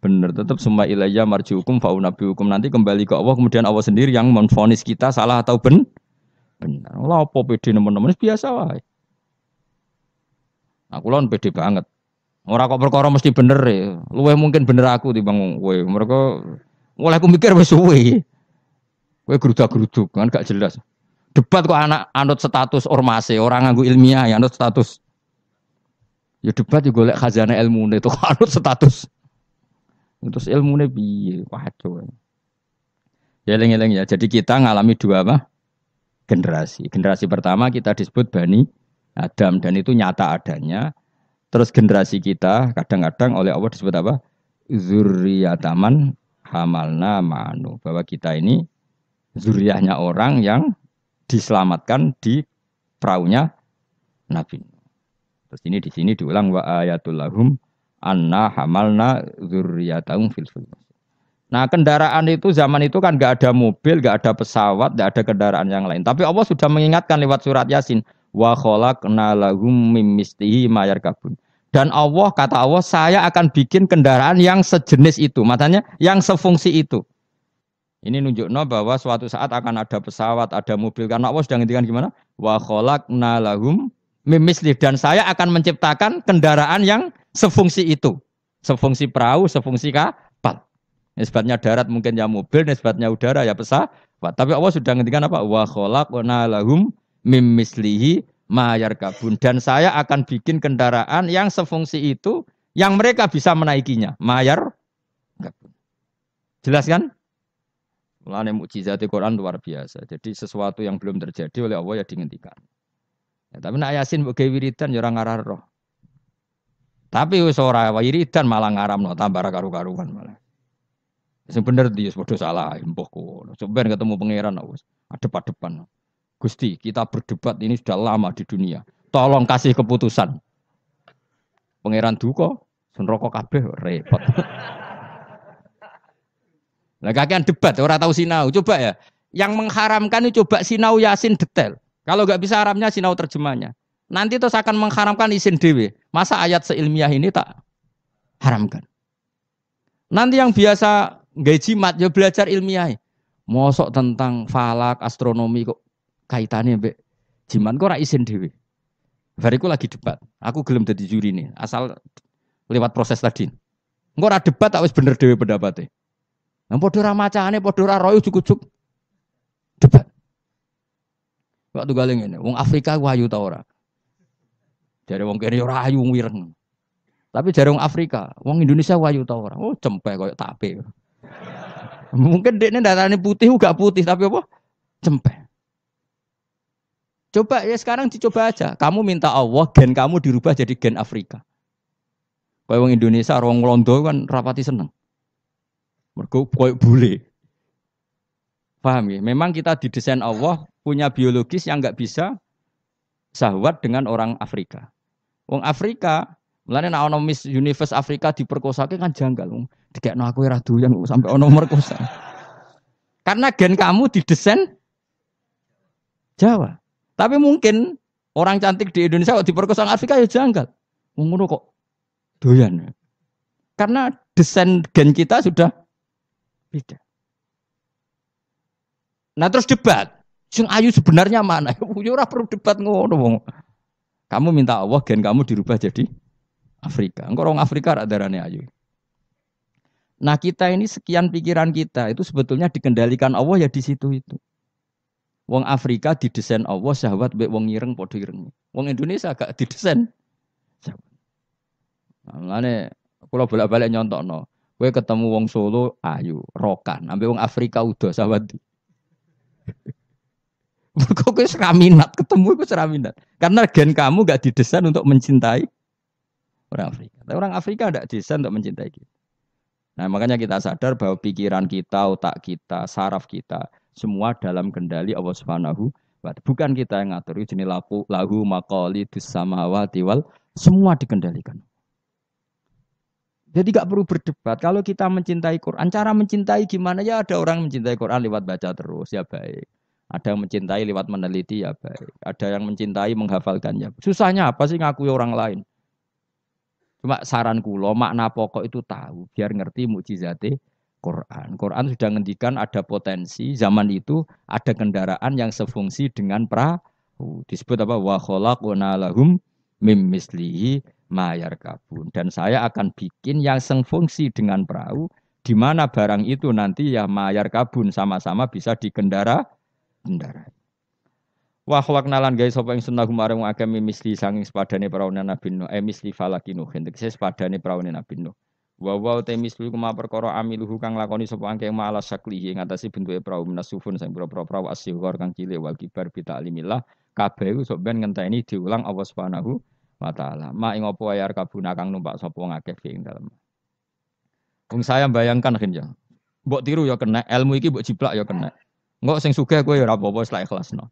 bener. Tetap summa ilayya marji'ukum fa unabbiukum, nanti kembali ke Allah, kemudian Allah sendiri yang menvonis kita salah atau bener. Lah apa pede nemen-nemen biasa wae. Aku lon pede banget. Ora kok perkara mesti bener ya. Luwih mungkin bener aku timbang kowe. Mereka mulai aku mikir wis suwe. Kowe gerudak-geruduk kan gak jelas. Debat kok anak anut status ormase, orang nganggo ilmiah ya anut status. Ya debat ya golek khazanah ilmune itu anut status. Terus ilmune piye? Waduh. Ya eling-eling ya. Jadi kita ngalami dua apa? Generasi. Generasi pertama kita disebut Bani Adam dan itu nyata adanya. Terus generasi kita kadang-kadang oleh Allah disebut apa? Dzurriyyataman hamalna ma'anu. Bahwa kita ini zuriyahnya orang yang diselamatkan di perahunya Nabi. Terus ini di sini diulang wa ayatul lahum anna hamalna dzurriyyatahum fil fulk. Nah, kendaraan itu zaman itu kan enggak ada mobil, enggak ada pesawat, enggak ada kendaraan yang lain. Tapi Allah sudah mengingatkan lewat surat Yasin wa khalaqna lahum mim mislihi ma yarkabun. Dan Allah kata Allah, saya akan bikin kendaraan yang sejenis itu, maknanya yang sefungsi itu. Ini nunjukno bahwa suatu saat akan ada pesawat, ada mobil karena Allah sudah ngendikan gimana? Wa khalaqna lahum mimisli, dan saya akan menciptakan kendaraan yang sefungsi itu. Sefungsi perahu, sefungsi kapal. Nisbatnya darat mungkin ya mobil, nisbatnya udara ya pesawat. Tapi Allah sudah ngendikan apa? Wa khalaqna lahum mimislihi ma yarkabun, dan saya akan bikin kendaraan yang sefungsi itu yang mereka bisa menaikinya. Ma yarkabun. Jelas kan? Mulane mukjizat Al-Qur'an luar biasa. Jadi sesuatu yang belum terjadi oleh Allah ya dihentikan. Ya, tapi nak Yasin mbok gawe wiridan ya ora ngarah. Tapi wis ora wiridan malah ngaramno tambah karu-karuan malah. Sing bener dia padha salah mbok kono. Sampeyan ketemu pangeran wis adep-adepan. Gusti, kita berdebat ini sudah lama di dunia. Tolong kasih keputusan. Pangeran duka, neraka kabeh repot. Lah kakean debat ora tahu sinau. Coba ya. Yang mengharamkan itu coba sinau Yasin detail. Kalau nggak bisa Arabnya sinau terjemahnya. Nanti terus akan mengharamkan isin dewe. Masa ayat seilmiah ini tak haramkan? Nanti yang biasa Nggak jimat ya belajar ilmiah. Mosok tentang falak, astronomi kok kaitannya mbek jimat kok ora isin dhewe. Bariku lagi debat. Aku gelem dadi juri nih, asal lewat proses tadi. Engko ora debat tak wis bener dhewe pendapate. Nang padha ora macane, padha ora royo ujug-ujug debat. Kok tunggal ngene, wong Afrika ku ayu ta ora? Jare wong kene ora ayu wireng. Tapi jare wong Afrika, wong Indonesia ayu ta ora? Oh, cempek koyo tape. Mungkin dekne darane putih gak putih tapi apa? Cempek. Coba ya sekarang dicoba aja. Kamu minta Allah gen kamu dirubah jadi gen Afrika. Kayak wong Indonesia, wong Londo kan rapati seneng. Mergo koyo bule. Paham ya? Memang kita didesain Allah punya biologis yang nggak bisa syahwat dengan orang Afrika. Wong Afrika, mulane nek ana Miss Universe Afrika diperkosake kan janggal. Dikekno aku ora doyan sampai ana merkosa. Karena gen kamu didesain Jawa. Tapi mungkin orang cantik di Indonesia kok diperkosa Afrika ya janggal. Ngono kok doyan. Karena desain gen kita sudah beda. Nah terus debat. Sing ayu sebenarnya mana? Ya ora perlu debat ngono wong. Kamu minta Allah gen kamu dirubah jadi Afrika. Engko orang Afrika rak darane ayu. Nah kita ini sekian pikiran kita itu sebetulnya dikendalikan Allah ya di situ itu. Wong Afrika didesain Allah syahwat mbek wong ireng padha ireng. Wong Indonesia gak didesain. Nah, mulane kula bolak-balik nyontokno. Kowe ketemu wong Solo ayu, rokan, ambek wong Afrika udah syahwat. Kok kowe ora minat ketemu iku ora minat. Karena gen kamu gak didesain untuk mencintai orang Afrika. Tapi orang Afrika tidak didesain untuk mencintai kita. Nah, makanya kita sadar bahwa pikiran kita, otak kita, saraf kita semua dalam kendali Allah Subhanahu wa ta'ala. Bukan kita yang ngatur. Jenis lahu maqalidus samawati wal semua dikendalikan. Jadi gak perlu berdebat. Kalau kita mencintai Quran, cara mencintai gimana ya? Ada orang mencintai Quran lewat baca terus ya baik. Ada yang mencintai lewat meneliti ya baik. Ada yang mencintai menghafalkannya. Susahnya apa sih ngakui orang lain? Cuma saran kula makna pokok itu tahu biar ngerti mukjizate Quran. Quran sudah ngendikan ada potensi zaman itu ada kendaraan yang sefungsi dengan perahu. Disebut apa? Wa khalaqna lahum mim mislihi ma yarkabun. Dan saya akan bikin yang sefungsi dengan perahu di mana barang itu nanti ya ma yarkabun sama-sama bisa dikendarai. Wa khalaqna lan gawe sapa ing sunnah marang akeh misli sanging sepadane praune Nabi Nuh misli falakinu tegese sepadane praune Nabi Nuh wa te misli kuma perkara amiluhu kang lakoni sapa angke ma'ala saklihi ngatasi bentuke prau menasufun sing pira-pira prau asyghar kang cilik wal kibar bi ta'limillah kabeh iku sok ben ngenteni diulang Allah Subhanahu wa taala ma ing apa ayar kabuna kang numpak sapa ngakeh ing dalem. Wong saya bayangkan akhirnya mbok tiru ya kena ilmu iki mbok jiplak ya kena engko sing sugih kowe ya ora apa-apa wis lak ikhlasno.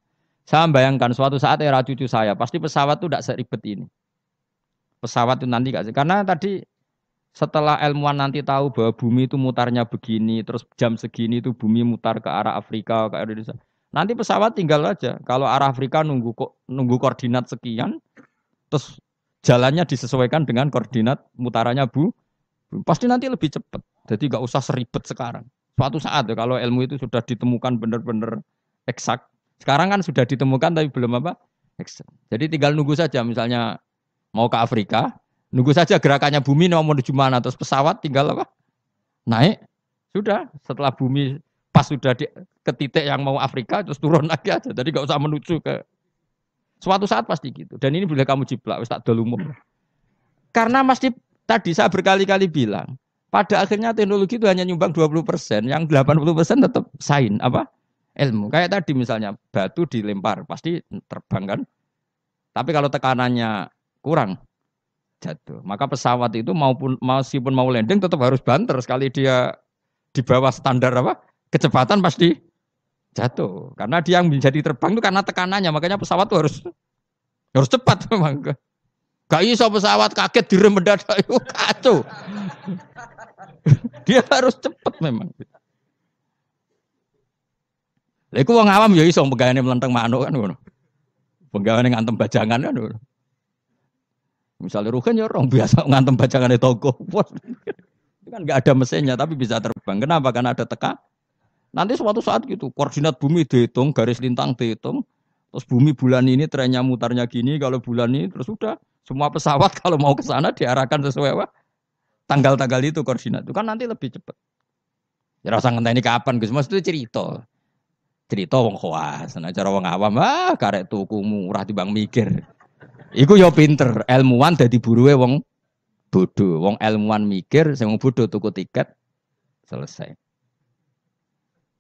Saya bayangkan suatu saat era cucu saya, pasti pesawat itu tidak seribet ini. Pesawat itu nanti karena tadi setelah ilmuwan nanti tahu bahwa bumi itu mutarnya begini, terus jam segini itu bumi mutar ke arah Afrika, ke Indonesia. Nanti pesawat tinggal aja. Kalau arah Afrika nunggu koordinat sekian, terus jalannya disesuaikan dengan koordinat mutarannya pasti nanti lebih cepat. Jadi nggak usah seribet sekarang. Suatu saat ya, kalau ilmu itu sudah ditemukan benar-benar eksak. Sekarang kan sudah ditemukan tapi belum apa? Jadi tinggal nunggu saja misalnya mau ke Afrika, nunggu saja gerakannya bumi mau menuju mana terus pesawat tinggal apa? Naik. Sudah, setelah bumi pas sudah ke titik yang mau Afrika terus turun lagi aja. Jadi enggak usah menuju ke suatu saat pasti gitu. Dan ini boleh kamu jiplak wis tak dol umum. Karena mesti tadi saya berkali-kali bilang, pada akhirnya teknologi itu hanya nyumbang 20%, yang 80% tetap sains apa? Ilmu. Kayak tadi misalnya batu dilempar pasti terbang kan. Tapi kalau tekanannya kurang jatuh. Maka pesawat itu meskipun mau landing tetap harus banter sekali dia di bawah standar apa? Kecepatan pasti jatuh. Karena dia yang menjadi terbang itu karena tekanannya. Makanya pesawat itu harus cepat memang. Gak iso pesawat kaget direm mendadak itu kacau. Dia harus cepat memang. Lha iku wong awam ya iso pegawene mlenteng manuk kan ngono. Pegawene ngantem bajangan kan ngono. Misale Ruhin ya orang biasa ngantem bajangane toko. kan nggak ada mesinnya tapi bisa terbang. Kenapa? Karena ada teka. Nanti suatu saat gitu, koordinat bumi dihitung, garis lintang dihitung, terus bumi bulan ini trennya mutarnya gini, kalau bulan ini terus sudah semua pesawat kalau mau ke sana diarahkan sesuai apa? Tanggal-tanggal itu koordinat itu kan nanti lebih cepat. Ya rasa ngenteni kapan Gus, Mas itu cerita. Cerita wong khawas, nah cara wong awam karek tuku murah timbang mikir. Iku yo pinter, ilmuwan dadi buruwe wong bodoh. Wong ilmuwan mikir, sing wong bodoh tuku tiket selesai.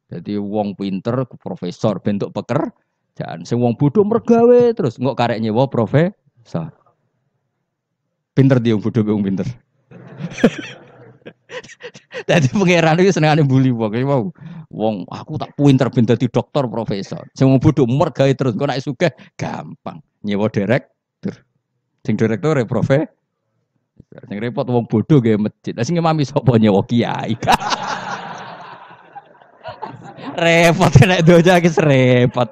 Jadi wong pinter profesor bentuk pekerjaan. Sing wong bodoh mergawe terus ngok karek nyewa profesor. Pinter dia wong bodoh wong pinter. Dadi pangeran iki senengane bully wong. Wow. Wong aku tak pinter ben dadi dokter profesor. Sing wong bodoh mergawe terus kok nek sugih gampang. Nyewa direktur. Sing direktur profesor. Sing repot wong bodoh gawe masjid. Lah sing imami sapa nyewa kiai. Repot nek doja iki repot.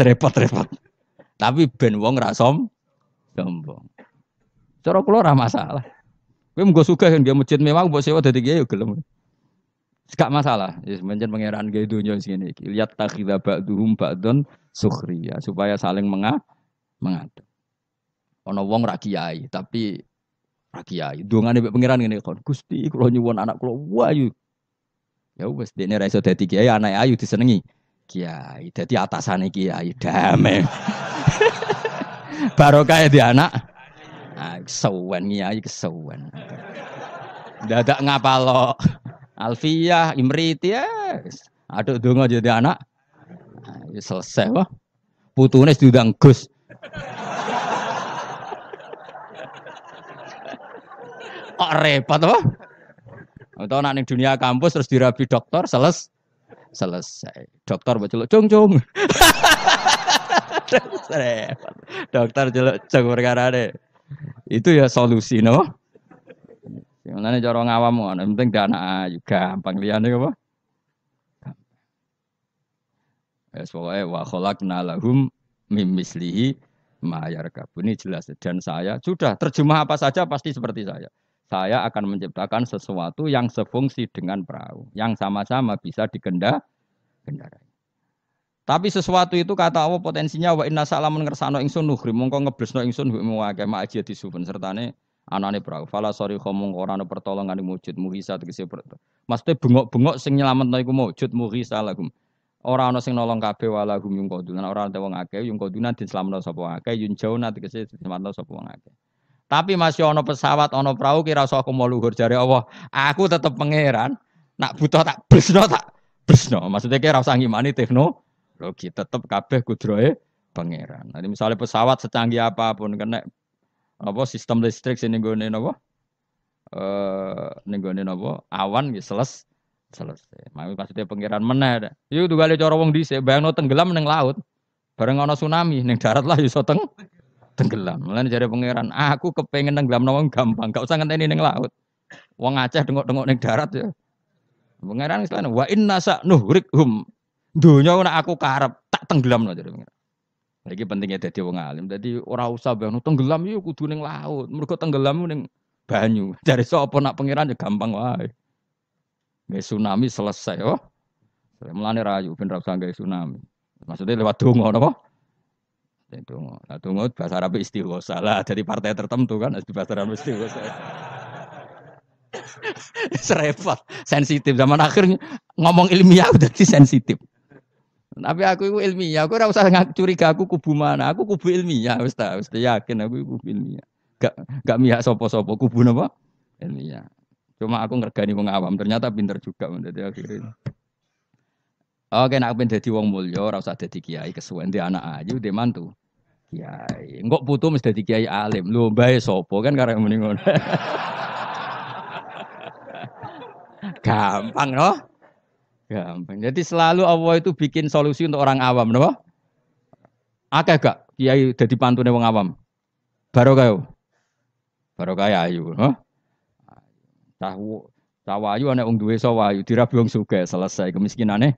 Repot. Tapi ben wong ra sombong. Cara kula ora masalah. Kowe menggo sugih kan nggih masjid mewah mbok sewa dadi kiai yo gelem. Gak masalah. Wis mencen pangeran gawe donya sing ngene iki. Lihat takhidha ba'duhum ba'dun sukhriya supaya saling mengatur. Ana wong ra kiai tapi ra kiai. Dongane mbek pangeran ngene kon. Gusti kula nyuwun anak kula wayu. Ya wis dene ra iso dadi kiai, anake ayu disenengi. Kiai, dadi atasane kiai damai. Barokah di anak. Ah, kesuwen kiai kesuwen. Dadak ngapalo. Alfiyah, Imriti ya. Aduh donga jadi anak. Nah, ya selesai wah. Putune diundang Gus. Kok repot wah. Atau nak ning dunia kampus terus dirabi dokter selesai. Dokter mbok celuk cung. Dokter celuk cung perkarane. Itu ya solusi no. Sebenarnya cara ngawam ngono, penting dana ayu gampang liyane apa? Wes pokoke wa khalaqna lahum mim mislihi ma yarkabun. Ini jelas dan saya sudah terjemah apa saja pasti seperti saya. Saya akan menciptakan sesuatu yang sefungsi dengan perahu, yang sama-sama bisa dikendarai. Tapi sesuatu itu kata Allah potensinya wa inna salamun ngersano ingsun nuhri mongko ngeblesno ingsun wa akeh ma aja disupen sertane anane perahu. Fala sori khomong ora ana pertolongan wujud muhisa tegese mesti bengok-bengok sing nyelametno iku wujud muhisa lahum. Ora ana sing nolong kabeh walahum yung kodunan ora ana wong akeh yung kodunan diselametno sapa akeh yun jauna tegese diselametno sapa wong akeh. Tapi masih ono pesawat, ono perahu kira usah aku mau luhur jare Allah. Aku tetep pangeran. Nak butuh tak bresno. Maksudnya kira usah ngimani teknologi, tetep kabeh kudrohe pangeran. Nanti misalnya pesawat secanggih apapun kena apa sistem listrik sing nggone napa? Ning gone napa? Awan nggih selesai. Maksudnya pangeran meneh. Iku tugale cara wong dhisik bayangno tenggelam ning laut. Bareng ana tsunami ning darat lah iso tenggelam. Mulane jare pangeran, aku kepengen nenggelamno wong gampang, gak usah ngenteni ning laut. Wong Aceh dengok-dengok ning darat ya. Pangeran istilahnya wa inna sa nuhrikhum. Donya nek aku karep tak tenggelamno jare pangeran. Iki pentingnya dadi wong alim. Dadi ora usah bayangno tenggelam yo kudu ning laut. Mergo tenggelam ning banyu. Jare sapa nak pangeran ya gampang wae. Nggih tsunami selesai oh. Mulane rayu ben ra usah gawe tsunami. Maksudnya lewat donga napa? Donga. Lah donga bahasa Arab istighosa lah dari partai tertentu kan di bahasa Arab istighosa. Serempet, sensitif zaman akhir ngomong ilmiah udah sensitif. Tapi aku itu ilmiah, aku ora usah curiga aku kubu mana, aku kubu ilmiah wis yakin aku kubu ilmiah. Gak mihak sapa-sapa kubu napa? Ilmiah. Cuma aku ngergani wong awam, ternyata pinter juga menjadi akhirnya. Oke, nek ben dadi wong mulya ora usah dadi kiai kesuwen di anak ayu di mantu. Kiai, engko putu mesti dadi kiai alim. Lho mbae sapa kan karek muni ngono. Gampang no? Gampang. Jadi selalu Allah itu bikin solusi untuk orang awam, no? Akeh gak kiai dadi pantune wong awam? Barokah. Barokah ayu, no? Cawayu ana wong duwe sawayu dirabi wong sugih selesai kemiskinane.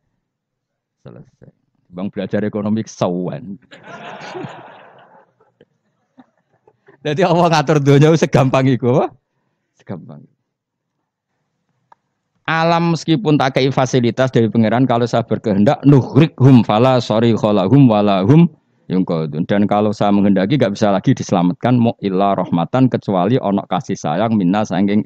Selesai. Bang belajar ekonomi kesawan. Jadi Allah ngatur dunia segampang iku, segampang. Alam meskipun tak kei fasilitas dari pangeran kalau saya berkehendak nuhrikhum fala sorry kholahum walahum yungkodun. Dan kalau saya menghendaki gak bisa lagi diselamatkan mu illa rahmatan kecuali onok kasih sayang minna sangking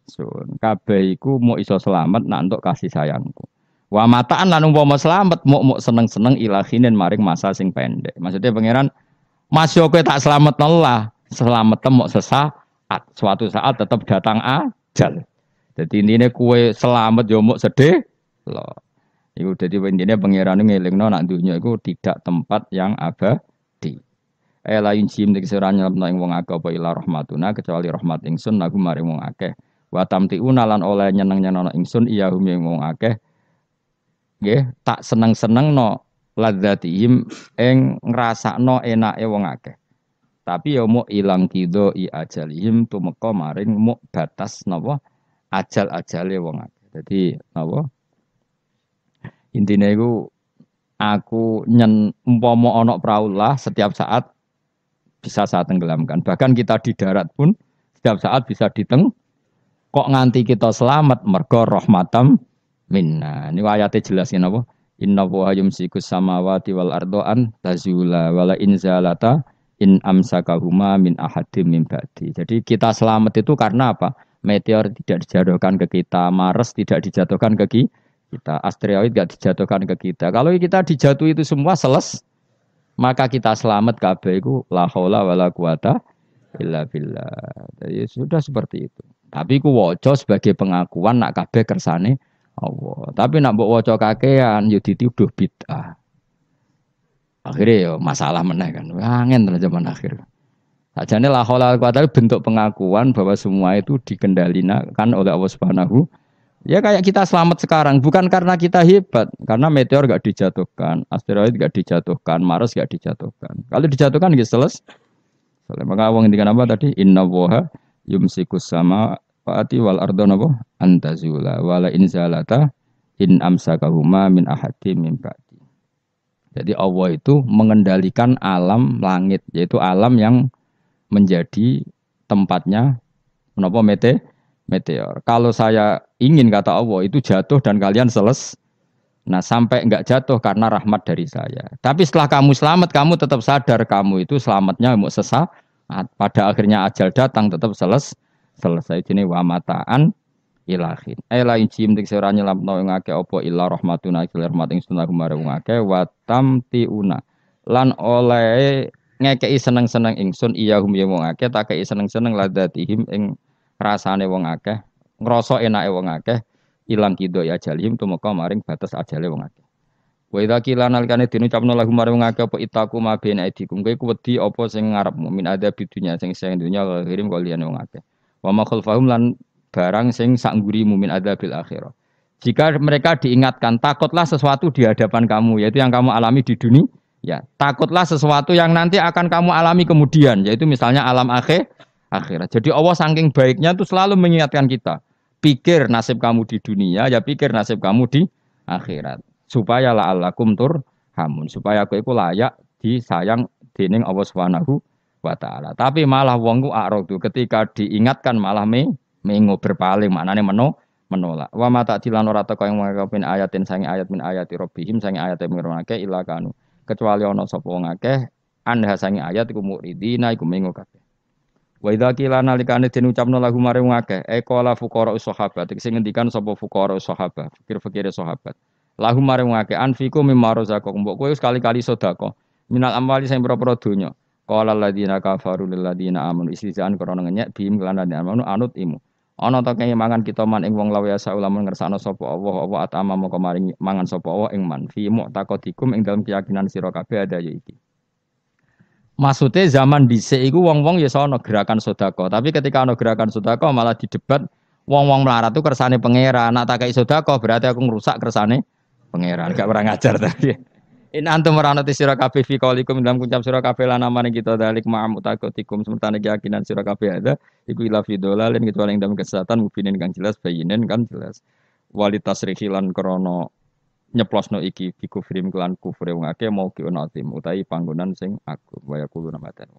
sun. Kabeh iku mau iso selamat nak untuk kasih sayangku. Wa mataan lan umpama selamat mau seneng-seneng ilahinin maring masa sing pendek. Maksudnya pangeran masih kowe tak selamat Allah, selamat mau sesaat. Suatu saat tetap datang ajal. Jadi intinya kue selamat yo muk sedih loh. Iku jadi intinya pangeran ngelingno nak dunia iku tidak tempat yang abadi. Lain jim nek sira nyelapno ing wong akeh apa ila rahmatuna kecuali rahmat ingsun aku maring wong akeh. Wa tamtiuna lan oleh nyeneng-nyenengno ingsun iya hum ing wong akeh. Nggih, tak seneng-senengno ladzatihim ing ngrasakno enake wong akeh. Tapi ya muk ilang kido I ajalihim tumeka maring muk batas napa ajal-ajale wong akeh. Jadi apa? Intine iku aku umpama ana praulah setiap saat bisa saya tenggelamkan. Bahkan kita di darat pun setiap saat bisa kok nganti kita selamat mergo rahmatam minna. Ini ayatnya jelasin apa? Inna wa yumsikus samawati wal ardoan tazula wala inzalata in amsakahuma min ahadim min ba'di. Jadi kita selamat itu karena apa? Meteor tidak dijatuhkan ke kita, Mars tidak dijatuhkan ke kita, asteroid tidak dijatuhkan ke kita. Kalau kita dijatuh itu semua maka kita selamat kabeh iku la haula wala quwata illa billah. Jadi sudah seperti itu. Tapi ku waca sebagai pengakuan nak kabeh kersane Allah. Tapi nak mbok waca kakean yo dituduh bid'ah. Akhirnya ya masalah meneh kan. Angin tenan zaman akhir. Sajane la haula wala quwata bentuk pengakuan bahwa semua itu dikendalikan oleh Allah Subhanahu. Ya kayak kita selamat sekarang bukan karena kita hebat, karena meteor gak dijatuhkan, asteroid gak dijatuhkan, Mars gak dijatuhkan. Kalau dijatuhkan ya selesai. Maka wong ngendikan apa tadi? Inna woha yumsikus sama faati wal ardona apa? Antazula wala inzalata in amsakahuma min ahadi min ba'di. Jadi Allah itu mengendalikan alam langit, yaitu alam yang menjadi tempatnya menapa meteor. Kalau saya ingin kata Allah itu jatuh dan kalian nah sampai enggak jatuh karena rahmat dari saya. Tapi setelah kamu selamat, kamu tetap sadar kamu itu selamatnya mau sesaat. Pada akhirnya ajal datang tetap selesai. Ini wa mataan ilahin. Lain jim dik sira nyelamno ing akeh apa illa rahmatuna ila rahmat ing sunah marang akeh wa tamtiuna. Lan oleh ngekei seneng-seneng ingsun iya hum ya wong akeh tak kei seneng-seneng ladatihim ing rasane wong akeh ngrasa enake wong akeh ilang kido ya ajalihim tumeka maring batas ajale wong akeh. Wa idza qila nalikane dinucapno lagu maring wong akeh apa itaku ma bena idikum kowe wedi apa sing ngarepmu min ada bidunya sing dunya kirim kok liyane wong akeh. Wa ma khalfahum lan barang sing sanggurimu min adzabil akhirah. Jika mereka diingatkan takutlah sesuatu di hadapan kamu yaitu yang kamu alami di dunia. Ya, takutlah sesuatu yang nanti akan kamu alami kemudian, yaitu misalnya alam akhirat. Jadi Allah saking baiknya itu selalu mengingatkan kita. Pikir nasib kamu di dunia, ya pikir nasib kamu di akhirat. Supaya la'allakum turhamun, supaya aku itu layak disayang dening Allah Subhanahu wa taala. Tapi malah wong ku a'radu ketika diingatkan malah mengo berpaling, maknane menolak. Wa mata dilan ora teko ing ngakepin ayatin sange ayat min ayati rabbihim sange ayat mirwanake ila kanu. Kecuali ana sapa wong akeh anda sange ayat iku muridina iku mengo kabeh. Wa idza qila nalikane den ucapno lagu mare wong akeh qala fuqara sahabat sing ngendikan sapa fuqara sahabat fikir-fikire sahabat. Lagu mare wong akeh anfiku mimma razaqakum mbok kowe sekali-kali sedekah minal amwali sing pira-pira donya. Qala alladziina kafaru lil ladziina amanu istizaan krana ngenyek bim lan amanu anut imu. Ana ta kaya mangan kita man ing wong lawe asa ulama ngersakno sapa Allah apa atama moko maring mangan sapa Allah ing man fi mu'taqadikum ing dalam keyakinan sira kabeh ada ya iki. Maksudnya zaman dhisik iku wong-wong ya sono gerakan sedekah, tapi ketika ana gerakan sedekah malah didebat wong-wong melarat itu kersane pangeran, nak tak kei sedekah berarti aku ngrusak kersane pangeran, gak pernah ngajar tadi. In antum meranati sira kabeh fi qaulikum dalam ucap sira kabeh lan amane kita dalik ma'am utakotikum sementara keyakinan sira kabeh ada iku ila fi dolalin kecuali ing dalam kesesatan mubinin kang jelas bayinen kan jelas walitas rihilan krana nyeplosno iki bi kufrim kelan kufre wong akeh mau ki onatim utahi panggonan sing agung waya kulo namatan